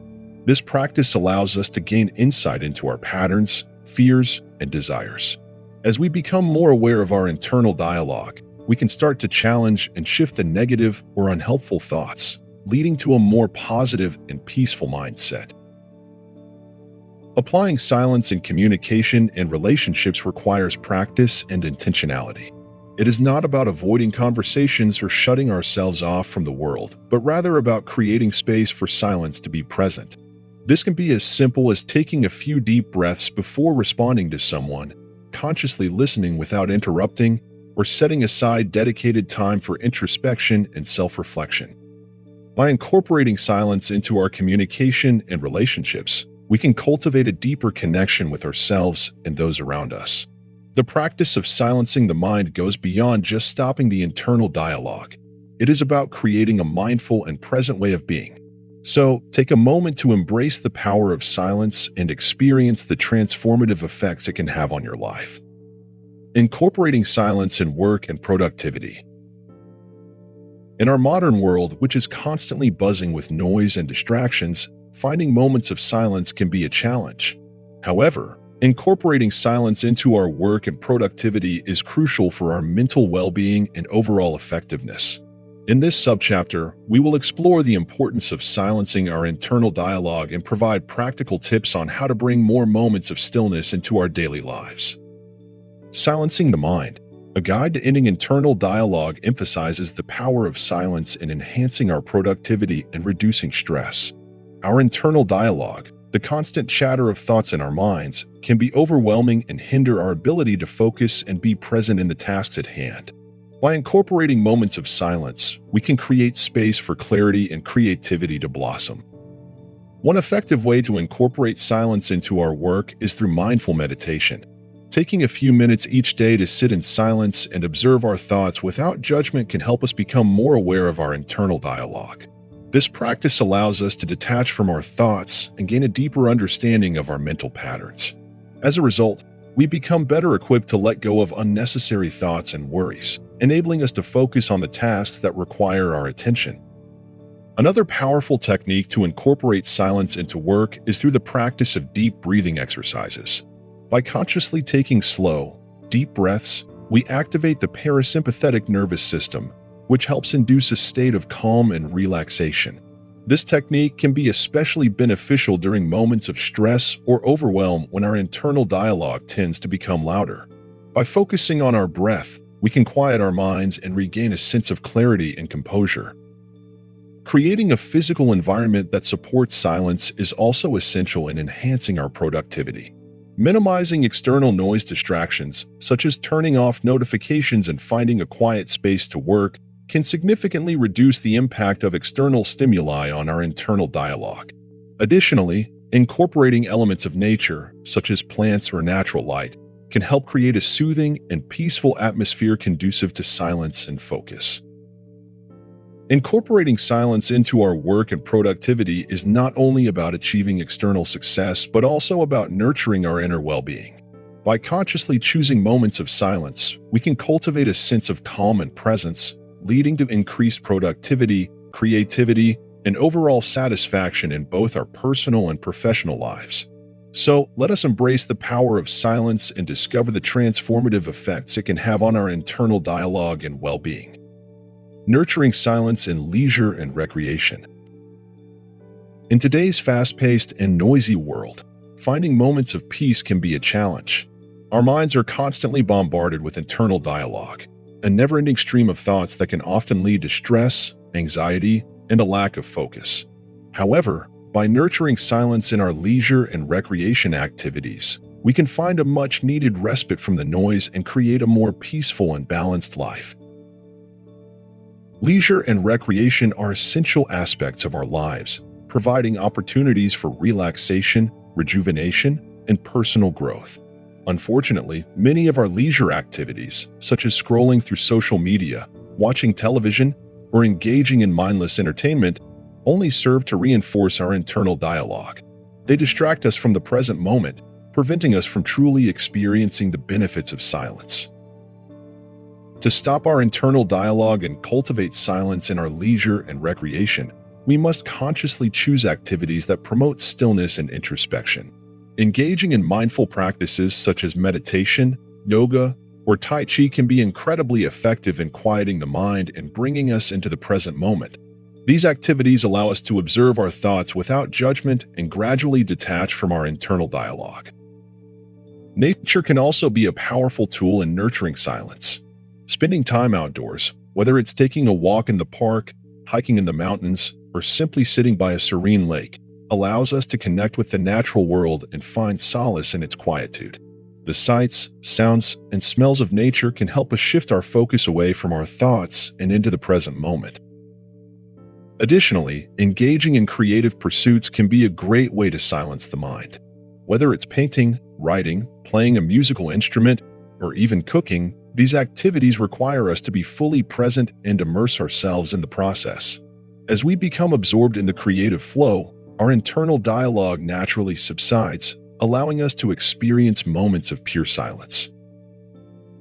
This practice allows us to gain insight into our patterns, fears, and desires. As we become more aware of our internal dialogue, we can start to challenge and shift the negative or unhelpful thoughts, leading to a more positive and peaceful mindset. Applying silence in communication and relationships requires practice and intentionality. It is not about avoiding conversations or shutting ourselves off from the world, but rather about creating space for silence to be present. This can be as simple as taking a few deep breaths before responding to someone, consciously listening without interrupting, or setting aside dedicated time for introspection and self-reflection. By incorporating silence into our communication and relationships, we can cultivate a deeper connection with ourselves and those around us. The practice of silencing the mind goes beyond just stopping the internal dialogue. It is about creating a mindful and present way of being. So, take a moment to embrace the power of silence and experience the transformative effects it can have on your life. Incorporating silence in work and productivity. In our modern world, which is constantly buzzing with noise and distractions, finding moments of silence can be a challenge. However, incorporating silence into our work and productivity is crucial for our mental well-being and overall effectiveness. In this subchapter, we will explore the importance of silencing our internal dialogue and provide practical tips on how to bring more moments of stillness into our daily lives. Silencing the mind, a guide to ending internal dialogue, emphasizes the power of silence in enhancing our productivity and reducing stress. Our internal dialogue, the constant chatter of thoughts in our minds, can be overwhelming and hinder our ability to focus and be present in the tasks at hand. By incorporating moments of silence, we can create space for clarity and creativity to blossom. One effective way to incorporate silence into our work is through mindful meditation. Taking a few minutes each day to sit in silence and observe our thoughts without judgment can help us become more aware of our internal dialogue. This practice allows us to detach from our thoughts and gain a deeper understanding of our mental patterns. As a result, we become better equipped to let go of unnecessary thoughts and worries, enabling us to focus on the tasks that require our attention. Another powerful technique to incorporate silence into work is through the practice of deep breathing exercises. By consciously taking slow, deep breaths, we activate the parasympathetic nervous system, which helps induce a state of calm and relaxation. This technique can be especially beneficial during moments of stress or overwhelm when our internal dialogue tends to become louder. By focusing on our breath, we can quiet our minds and regain a sense of clarity and composure. Creating a physical environment that supports silence is also essential in enhancing our productivity. Minimizing external noise distractions, such as turning off notifications and finding a quiet space to work, can significantly reduce the impact of external stimuli on our internal dialogue. Additionally, incorporating elements of nature, such as plants or natural light, can help create a soothing and peaceful atmosphere conducive to silence and focus. Incorporating silence into our work and productivity is not only about achieving external success, but also about nurturing our inner well-being. By consciously choosing moments of silence, we can cultivate a sense of calm and presence, leading to increased productivity, creativity, and overall satisfaction in both our personal and professional lives. So, let us embrace the power of silence and discover the transformative effects it can have on our internal dialogue and well-being. Nurturing silence in leisure and recreation. In today's fast-paced and noisy world, finding moments of peace can be a challenge. Our minds are constantly bombarded with internal dialogue, a never-ending stream of thoughts that can often lead to stress, anxiety, and a lack of focus. However, by nurturing silence in our leisure and recreation activities, we can find a much-needed respite from the noise and create a more peaceful and balanced life. Leisure and recreation are essential aspects of our lives, providing opportunities for relaxation, rejuvenation, and personal growth. Unfortunately, many of our leisure activities, such as scrolling through social media, watching television, or engaging in mindless entertainment, only serve to reinforce our internal dialogue. They distract us from the present moment, preventing us from truly experiencing the benefits of silence. To stop our internal dialogue and cultivate silence in our leisure and recreation, we must consciously choose activities that promote stillness and introspection. Engaging in mindful practices such as meditation, yoga, or Tai Chi can be incredibly effective in quieting the mind and bringing us into the present moment. These activities allow us to observe our thoughts without judgment and gradually detach from our internal dialogue. Nature can also be a powerful tool in nurturing silence. Spending time outdoors, whether it's taking a walk in the park, hiking in the mountains, or simply sitting by a serene lake, allows us to connect with the natural world and find solace in its quietude. The sights, sounds, and smells of nature can help us shift our focus away from our thoughts and into the present moment. Additionally, engaging in creative pursuits can be a great way to silence the mind. Whether it's painting, writing, playing a musical instrument, or even cooking, these activities require us to be fully present and immerse ourselves in the process. As we become absorbed in the creative flow, our internal dialogue naturally subsides, allowing us to experience moments of pure silence.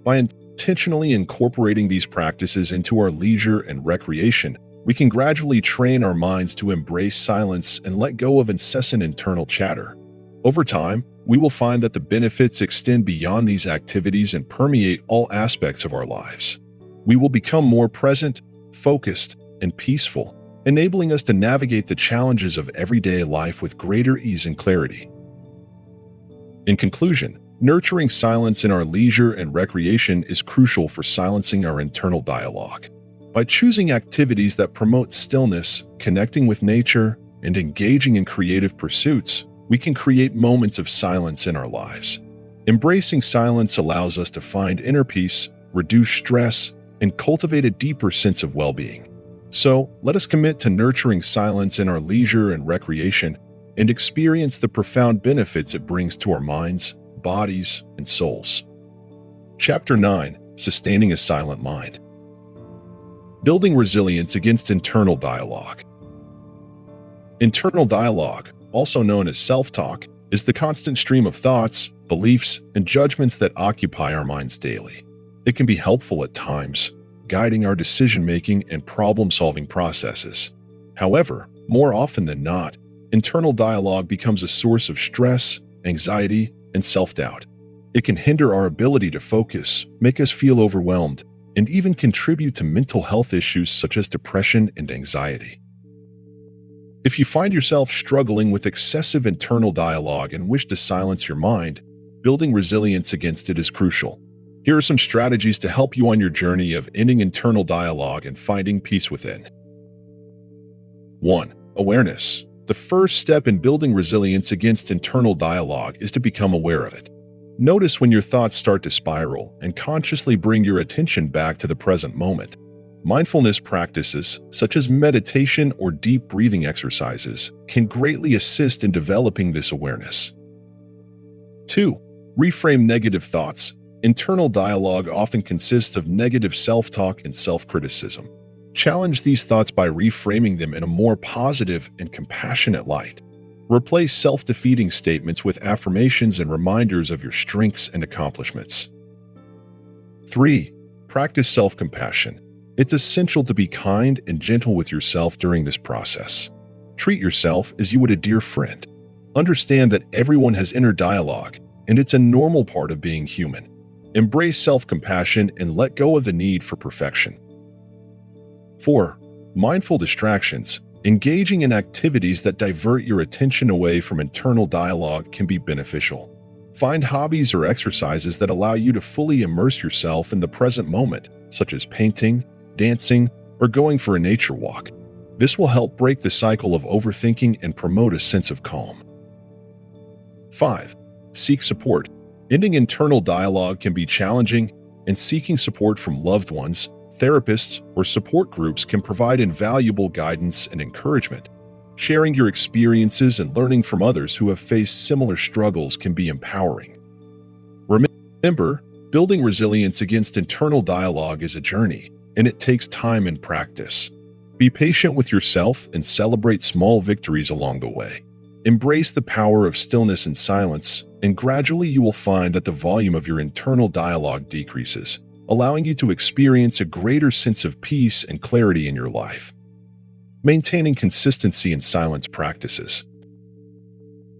By intentionally incorporating these practices into our leisure and recreation, we can gradually train our minds to embrace silence and let go of incessant internal chatter. Over time, we will find that the benefits extend beyond these activities and permeate all aspects of our lives. We will become more present, focused, and peaceful, enabling us to navigate the challenges of everyday life with greater ease and clarity. In conclusion, nurturing silence in our leisure and recreation is crucial for silencing our internal dialogue. By choosing activities that promote stillness, connecting with nature, and engaging in creative pursuits, we can create moments of silence in our lives. Embracing silence allows us to find inner peace, reduce stress, and cultivate a deeper sense of well-being. So, let us commit to nurturing silence in our leisure and recreation and experience the profound benefits it brings to our minds, bodies, and souls. Chapter 9: Sustaining a Silent Mind. Building resilience against internal dialogue. Internal dialogue, also known as self-talk, is the constant stream of thoughts, beliefs, and judgments that occupy our minds daily. It can be helpful at times, guiding our decision-making and problem-solving processes. However, more often than not, internal dialogue becomes a source of stress, anxiety, and self-doubt. It can hinder our ability to focus, make us feel overwhelmed, and even contribute to mental health issues such as depression and anxiety. If you find yourself struggling with excessive internal dialogue and wish to silence your mind, building resilience against it is crucial. Here are some strategies to help you on your journey of ending internal dialogue and finding peace within. 1. Awareness. The first step in building resilience against internal dialogue is to become aware of it. Notice when your thoughts start to spiral and consciously bring your attention back to the present moment. Mindfulness practices, such as meditation or deep breathing exercises, can greatly assist in developing this awareness. 2. Reframe negative thoughts. Internal dialogue often consists of negative self-talk and self-criticism. Challenge these thoughts by reframing them in a more positive and compassionate light. Replace self-defeating statements with affirmations and reminders of your strengths and accomplishments. 3. Practice self-compassion. It's essential to be kind and gentle with yourself during this process. Treat yourself as you would a dear friend. Understand that everyone has inner dialogue, and it's a normal part of being human. Embrace self-compassion and let go of the need for perfection. 4. Mindful distractions. Engaging in activities that divert your attention away from internal dialogue can be beneficial. Find hobbies or exercises that allow you to fully immerse yourself in the present moment, such as painting, dancing, or going for a nature walk. This will help break the cycle of overthinking and promote a sense of calm. 5. Seek support. Ending internal dialogue can be challenging, and seeking support from loved ones, therapists, or support groups can provide invaluable guidance and encouragement. Sharing your experiences and learning from others who have faced similar struggles can be empowering. Remember, building resilience against internal dialogue is a journey, and it takes time and practice. Be patient with yourself and celebrate small victories along the way. Embrace the power of stillness and silence, and gradually you will find that the volume of your internal dialogue decreases, allowing you to experience a greater sense of peace and clarity in your life. Maintaining consistency in silence practices.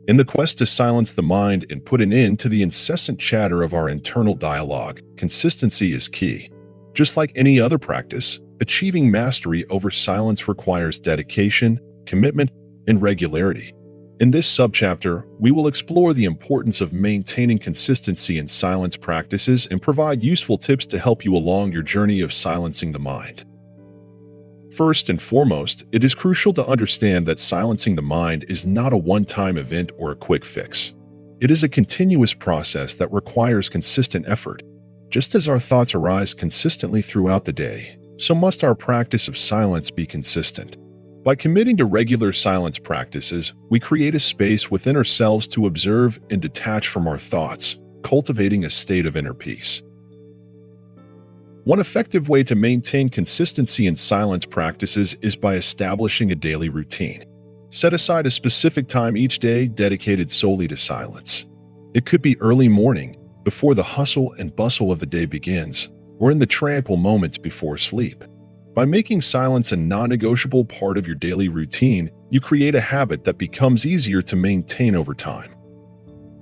In the quest to silence the mind and put an end to the incessant chatter of our internal dialogue, consistency is key. Just like any other practice, achieving mastery over silence requires dedication, commitment, and regularity. In this subchapter, we will explore the importance of maintaining consistency in silence practices and provide useful tips to help you along your journey of silencing the mind. First and foremost, it is crucial to understand that silencing the mind is not a one-time event or a quick fix. It is a continuous process that requires consistent effort. Just as our thoughts arise consistently throughout the day, so must our practice of silence be consistent. By committing to regular silence practices, we create a space within ourselves to observe and detach from our thoughts, cultivating a state of inner peace. One effective way to maintain consistency in silence practices is by establishing a daily routine. Set aside a specific time each day dedicated solely to silence. It could be early morning, before the hustle and bustle of the day begins, or in the tranquil moments before sleep. By making silence a non-negotiable part of your daily routine, you create a habit that becomes easier to maintain over time.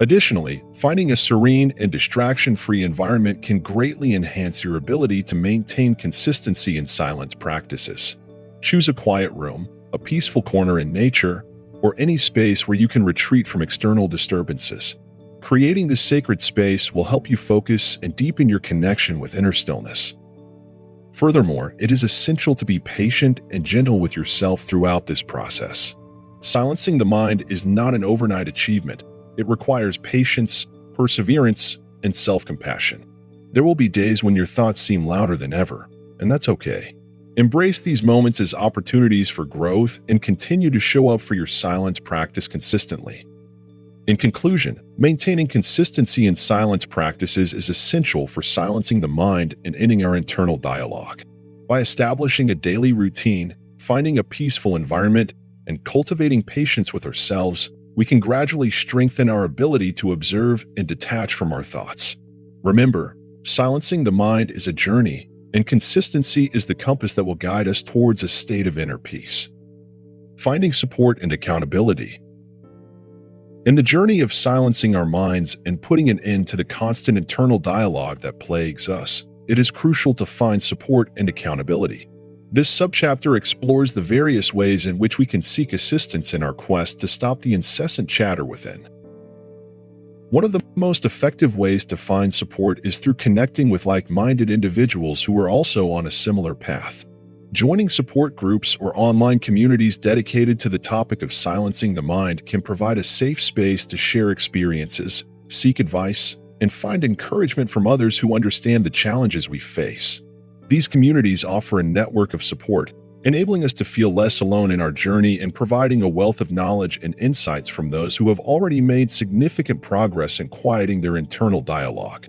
Additionally, finding a serene and distraction-free environment can greatly enhance your ability to maintain consistency in silence practices. Choose a quiet room, a peaceful corner in nature, or any space where you can retreat from external disturbances. Creating this sacred space will help you focus and deepen your connection with inner stillness. Furthermore, it is essential to be patient and gentle with yourself throughout this process. Silencing the mind is not an overnight achievement. It requires patience, perseverance, and self-compassion. There will be days when your thoughts seem louder than ever, and that's okay. Embrace these moments as opportunities for growth and continue to show up for your silence practice consistently. In conclusion, maintaining consistency in silence practices is essential for silencing the mind and ending our internal dialogue. By establishing a daily routine, finding a peaceful environment, and cultivating patience with ourselves, we can gradually strengthen our ability to observe and detach from our thoughts. Remember, silencing the mind is a journey, and consistency is the compass that will guide us towards a state of inner peace. Finding support and accountability. In the journey of silencing our minds and putting an end to the constant internal dialogue that plagues us, it is crucial to find support and accountability. This subchapter explores the various ways in which we can seek assistance in our quest to stop the incessant chatter within. One of the most effective ways to find support is through connecting with like-minded individuals who are also on a similar path. Joining support groups or online communities dedicated to the topic of silencing the mind can provide a safe space to share experiences, seek advice, and find encouragement from others who understand the challenges we face. These communities offer a network of support, enabling us to feel less alone in our journey and providing a wealth of knowledge and insights from those who have already made significant progress in quieting their internal dialogue.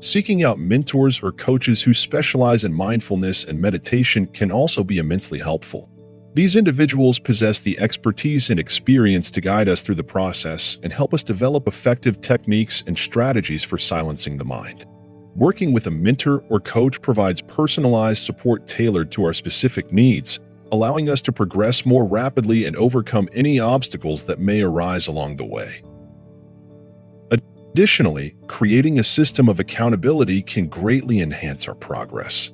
Seeking out mentors or coaches who specialize in mindfulness and meditation can also be immensely helpful. These individuals possess the expertise and experience to guide us through the process and help us develop effective techniques and strategies for silencing the mind. Working with a mentor or coach provides personalized support tailored to our specific needs, allowing us to progress more rapidly and overcome any obstacles that may arise along the way. Additionally, creating a system of accountability can greatly enhance our progress.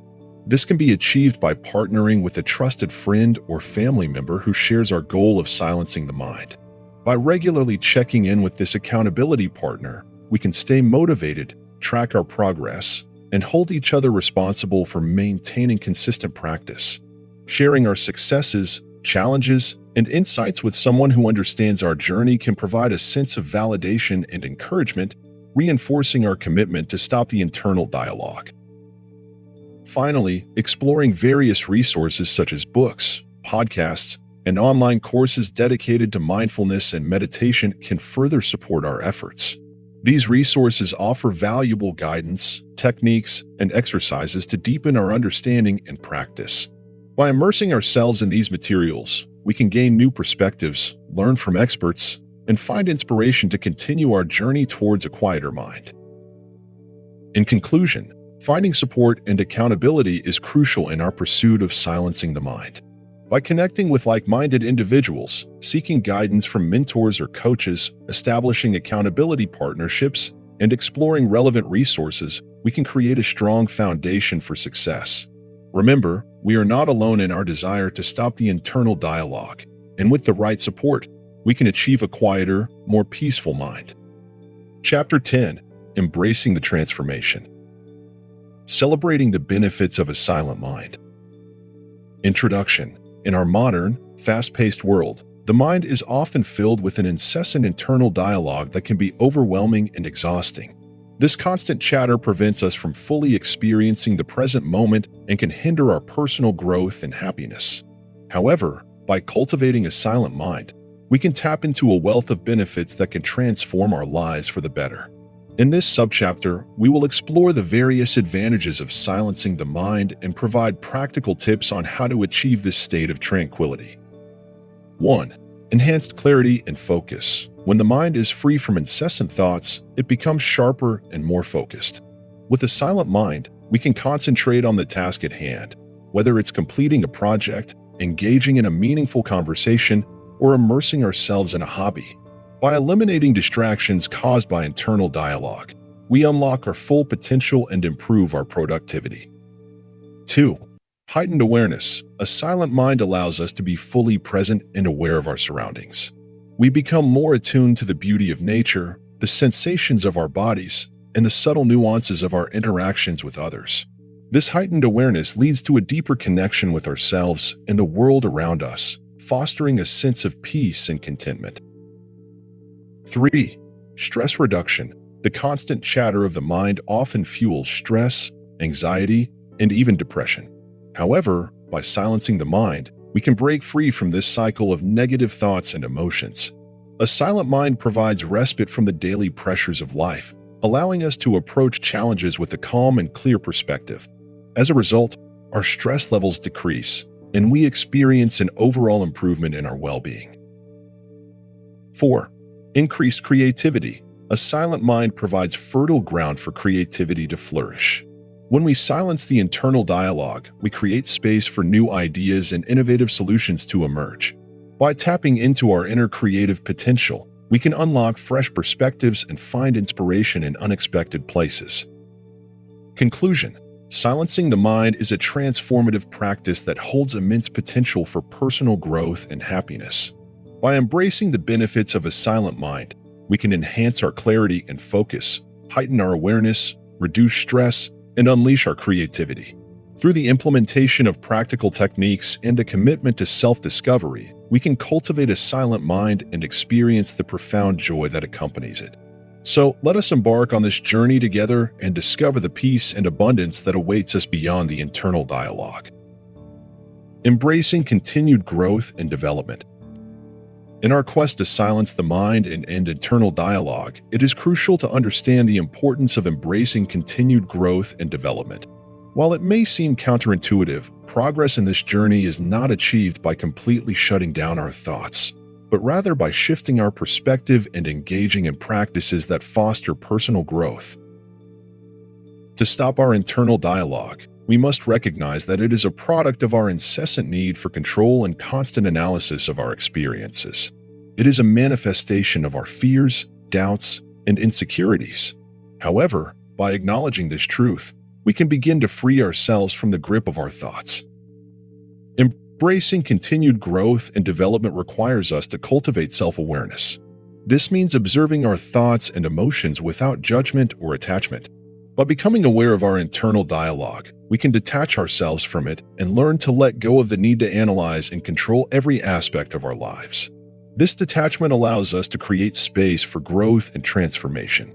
This can be achieved by partnering with a trusted friend or family member who shares our goal of silencing the mind. By regularly checking in with this accountability partner, we can stay motivated, track our progress, and hold each other responsible for maintaining consistent practice. Sharing our successes, challenges, and insights with someone who understands our journey can provide a sense of validation and encouragement, reinforcing our commitment to stop the internal dialogue. Finally, exploring various resources such as books, podcasts, and online courses dedicated to mindfulness and meditation can further support our efforts. These resources offer valuable guidance, techniques, and exercises to deepen our understanding and practice. By immersing ourselves in these materials, we can gain new perspectives, learn from experts, and find inspiration to continue our journey towards a quieter mind. In conclusion, finding support and accountability is crucial in our pursuit of silencing the mind. By connecting with like-minded individuals, seeking guidance from mentors or coaches, establishing accountability partnerships, and exploring relevant resources, we can create a strong foundation for success. Remember, we are not alone in our desire to stop the internal dialogue, and with the right support, we can achieve a quieter, more peaceful mind. Chapter 10: Embracing the Transformation. Celebrating the benefits of a silent mind. Introduction. In our modern, fast-paced world, the mind is often filled with an incessant internal dialogue that can be overwhelming and exhausting. This constant chatter prevents us from fully experiencing the present moment and can hinder our personal growth and happiness. However, by cultivating a silent mind, we can tap into a wealth of benefits that can transform our lives for the better. In this subchapter, we will explore the various advantages of silencing the mind and provide practical tips on how to achieve this state of tranquility. 1. Enhanced clarity and focus. When the mind is free from incessant thoughts, it becomes sharper and more focused. With a silent mind, we can concentrate on the task at hand, whether it's completing a project, engaging in a meaningful conversation, or immersing ourselves in a hobby. By eliminating distractions caused by internal dialogue, we unlock our full potential and improve our productivity. 2. Heightened awareness. A silent mind allows us to be fully present and aware of our surroundings. We become more attuned to the beauty of nature, the sensations of our bodies, and the subtle nuances of our interactions with others. This heightened awareness leads to a deeper connection with ourselves and the world around us, fostering a sense of peace and contentment. 3. Stress reduction. The constant chatter of the mind often fuels stress, anxiety, and even depression. However, by silencing the mind, we can break free from this cycle of negative thoughts and emotions. A silent mind provides respite from the daily pressures of life, allowing us to approach challenges with a calm and clear perspective. As a result, our stress levels decrease, and we experience an overall improvement in our well-being. 4. Increased creativity. A silent mind provides fertile ground for creativity to flourish. When we silence the internal dialogue, we create space for new ideas and innovative solutions to emerge. By tapping into our inner creative potential, we can unlock fresh perspectives and find inspiration in unexpected places. Conclusion. Silencing the mind is a transformative practice that holds immense potential for personal growth and happiness. By embracing the benefits of a silent mind, we can enhance our clarity and focus, heighten our awareness, reduce stress, and unleash our creativity. Through the implementation of practical techniques and a commitment to self-discovery, we can cultivate a silent mind and experience the profound joy that accompanies it. So, let us embark on this journey together and discover the peace and abundance that awaits us beyond the internal dialogue. Embracing continued growth and development. In our quest to silence the mind and end internal dialogue, it is crucial to understand the importance of embracing continued growth and development. While it may seem counterintuitive, progress in this journey is not achieved by completely shutting down our thoughts, but rather by shifting our perspective and engaging in practices that foster personal growth. To stop our internal dialogue, we must recognize that it is a product of our incessant need for control and constant analysis of our experiences. It is a manifestation of our fears, doubts, and insecurities. However, by acknowledging this truth, we can begin to free ourselves from the grip of our thoughts. Embracing continued growth and development requires us to cultivate self-awareness. This means observing our thoughts and emotions without judgment or attachment. By becoming aware of our internal dialogue, we can detach ourselves from it and learn to let go of the need to analyze and control every aspect of our lives. This detachment allows us to create space for growth and transformation.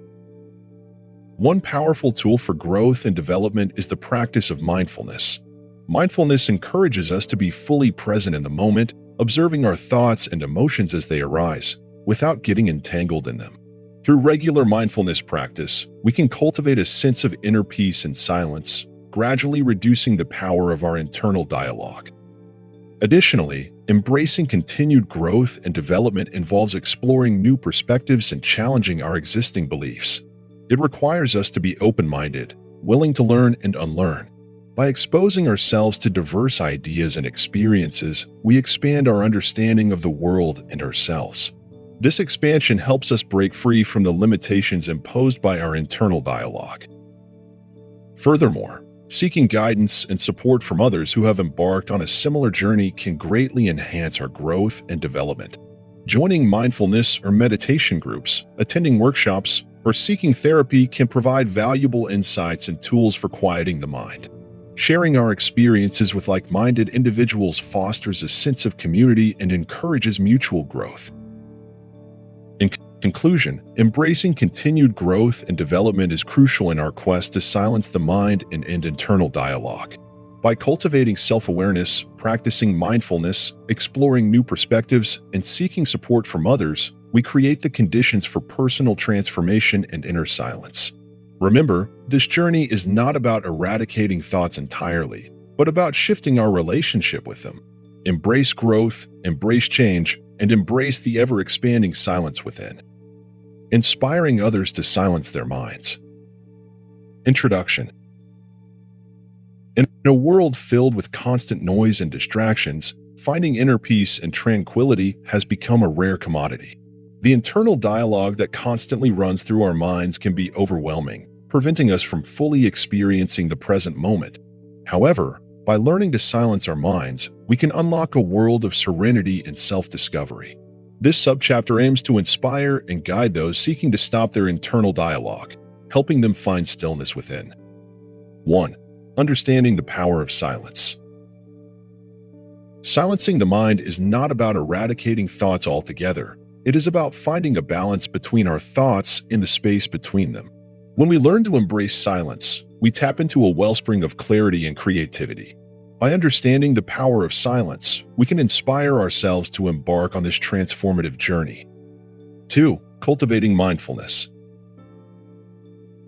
One powerful tool for growth and development is the practice of mindfulness. Mindfulness encourages us to be fully present in the moment, observing our thoughts and emotions as they arise, without getting entangled in them. Through regular mindfulness practice, we can cultivate a sense of inner peace and silence, gradually reducing the power of our internal dialogue. Additionally, embracing continued growth and development involves exploring new perspectives and challenging our existing beliefs. It requires us to be open-minded, willing to learn and unlearn. By exposing ourselves to diverse ideas and experiences, we expand our understanding of the world and ourselves. This expansion helps us break free from the limitations imposed by our internal dialogue. Furthermore, seeking guidance and support from others who have embarked on a similar journey can greatly enhance our growth and development. Joining mindfulness or meditation groups, attending workshops, or seeking therapy can provide valuable insights and tools for quieting the mind. Sharing our experiences with like-minded individuals fosters a sense of community and encourages mutual growth. In conclusion, embracing continued growth and development is crucial in our quest to silence the mind and end internal dialogue. By cultivating self-awareness, practicing mindfulness, exploring new perspectives, and seeking support from others, we create the conditions for personal transformation and inner silence. Remember, this journey is not about eradicating thoughts entirely, but about shifting our relationship with them. Embrace growth, embrace change, and embrace the ever-expanding silence within. Inspiring others to silence their minds. Introduction. In a world filled with constant noise and distractions, finding inner peace and tranquility has become a rare commodity. The internal dialogue that constantly runs through our minds can be overwhelming, preventing us from fully experiencing the present moment. However, by learning to silence our minds, we can unlock a world of serenity and self-discovery. This subchapter aims to inspire and guide those seeking to stop their internal dialogue, helping them find stillness within. 1. Understanding the power of silence. Silencing the mind is not about eradicating thoughts altogether. It is about finding a balance between our thoughts and the space between them. When we learn to embrace silence, we tap into a wellspring of clarity and creativity. By understanding the power of silence, we can inspire ourselves to embark on this transformative journey. 2. Cultivating mindfulness.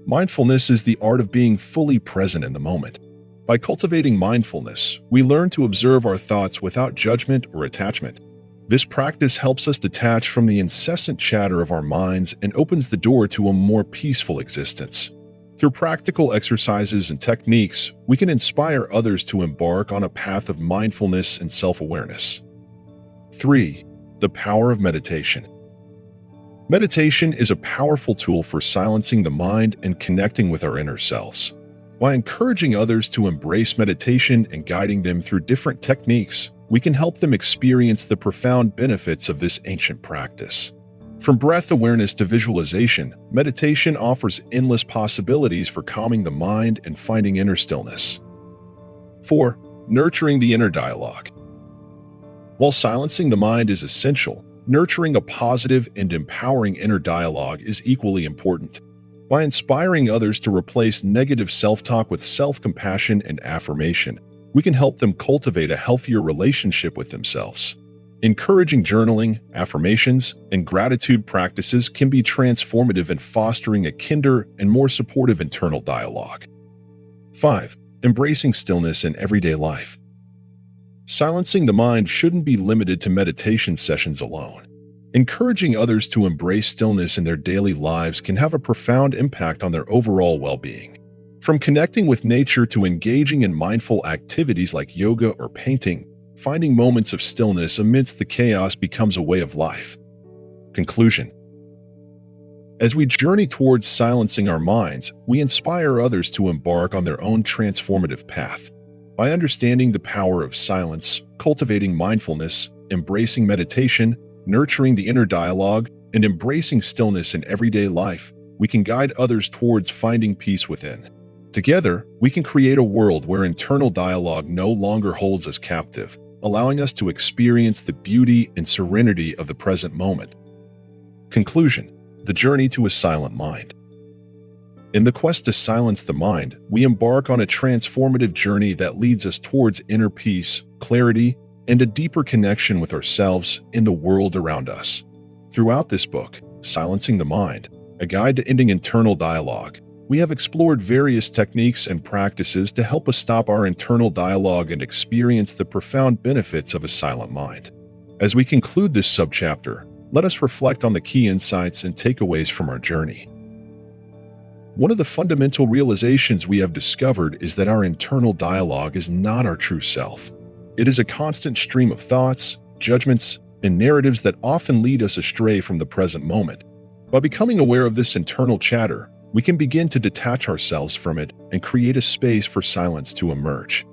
Mindfulness is the art of being fully present in the moment. By cultivating mindfulness, we learn to observe our thoughts without judgment or attachment. This practice helps us detach from the incessant chatter of our minds and opens the door to a more peaceful existence. Through practical exercises and techniques, we can inspire others to embark on a path of mindfulness and self-awareness. 3. The power of meditation. Meditation is a powerful tool for silencing the mind and connecting with our inner selves. By encouraging others to embrace meditation and guiding them through different techniques, we can help them experience the profound benefits of this ancient practice. From breath awareness to visualization, meditation offers endless possibilities for calming the mind and finding inner stillness. 4. Nurturing the inner dialogue. While silencing the mind is essential, nurturing a positive and empowering inner dialogue is equally important. By inspiring others to replace negative self-talk with self-compassion and affirmation, we can help them cultivate a healthier relationship with themselves. Encouraging journaling, affirmations, and gratitude practices can be transformative in fostering a kinder and more supportive internal dialogue. 5. Embracing stillness in everyday life. Silencing the mind shouldn't be limited to meditation sessions alone. Encouraging others to embrace stillness in their daily lives can have a profound impact on their overall well-being. From connecting with nature to engaging in mindful activities like yoga or painting, finding moments of stillness amidst the chaos becomes a way of life. Conclusion. As we journey towards silencing our minds, we inspire others to embark on their own transformative path. By understanding the power of silence, cultivating mindfulness, embracing meditation, nurturing the inner dialogue, and embracing stillness in everyday life, we can guide others towards finding peace within. Together, we can create a world where internal dialogue no longer holds us captive, allowing us to experience the beauty and serenity of the present moment. Conclusion: the journey to a silent mind. In the quest to silence the mind, we embark on a transformative journey that leads us towards inner peace, clarity, and a deeper connection with ourselves and the world around us. Throughout this book, Silencing the Mind, a guide to ending internal dialogue, we have explored various techniques and practices to help us stop our internal dialogue and experience the profound benefits of a silent mind. As we conclude this subchapter, let us reflect on the key insights and takeaways from our journey. One of the fundamental realizations we have discovered is that our internal dialogue is not our true self. It is a constant stream of thoughts, judgments, and narratives that often lead us astray from the present moment. By becoming aware of this internal chatter, we can begin to detach ourselves from it and create a space for silence to emerge.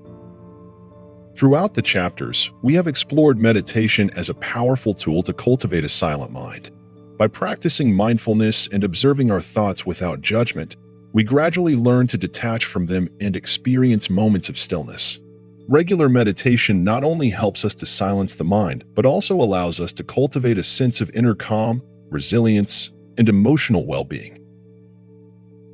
Throughout the chapters, we have explored meditation as a powerful tool to cultivate a silent mind. By practicing mindfulness and observing our thoughts without judgment, we gradually learn to detach from them and experience moments of stillness. Regular meditation not only helps us to silence the mind, but also allows us to cultivate a sense of inner calm, resilience, and emotional well-being.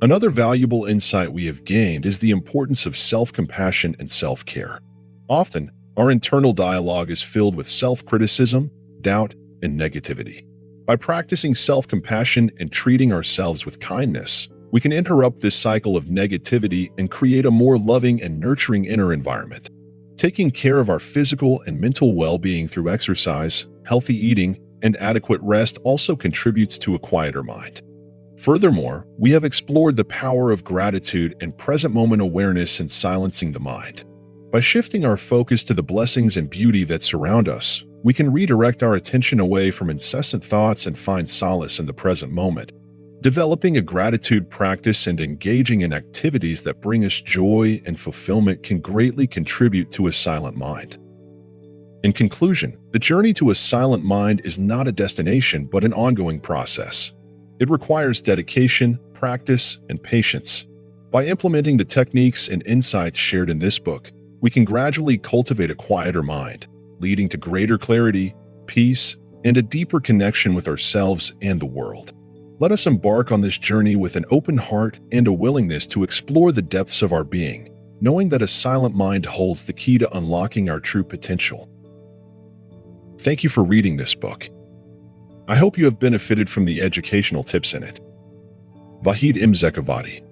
Another valuable insight we have gained is the importance of self-compassion and self-care. Often, our internal dialogue is filled with self-criticism, doubt, and negativity. By practicing self-compassion and treating ourselves with kindness, we can interrupt this cycle of negativity and create a more loving and nurturing inner environment. Taking care of our physical and mental well-being through exercise, healthy eating, and adequate rest also contributes to a quieter mind. Furthermore, we have explored the power of gratitude and present moment awareness in silencing the mind. By shifting our focus to the blessings and beauty that surround us, we can redirect our attention away from incessant thoughts and find solace in the present moment. Developing a gratitude practice and engaging in activities that bring us joy and fulfillment can greatly contribute to a silent mind. In conclusion, the journey to a silent mind is not a destination but an ongoing process. It requires dedication, practice, and patience. By implementing the techniques and insights shared in this book, we can gradually cultivate a quieter mind, leading to greater clarity, peace, and a deeper connection with ourselves and the world. Let us embark on this journey with an open heart and a willingness to explore the depths of our being, knowing that a silent mind holds the key to unlocking our true potential. Thank you for reading this book. I hope you have benefited from the educational tips in it. Vahid Zekavati.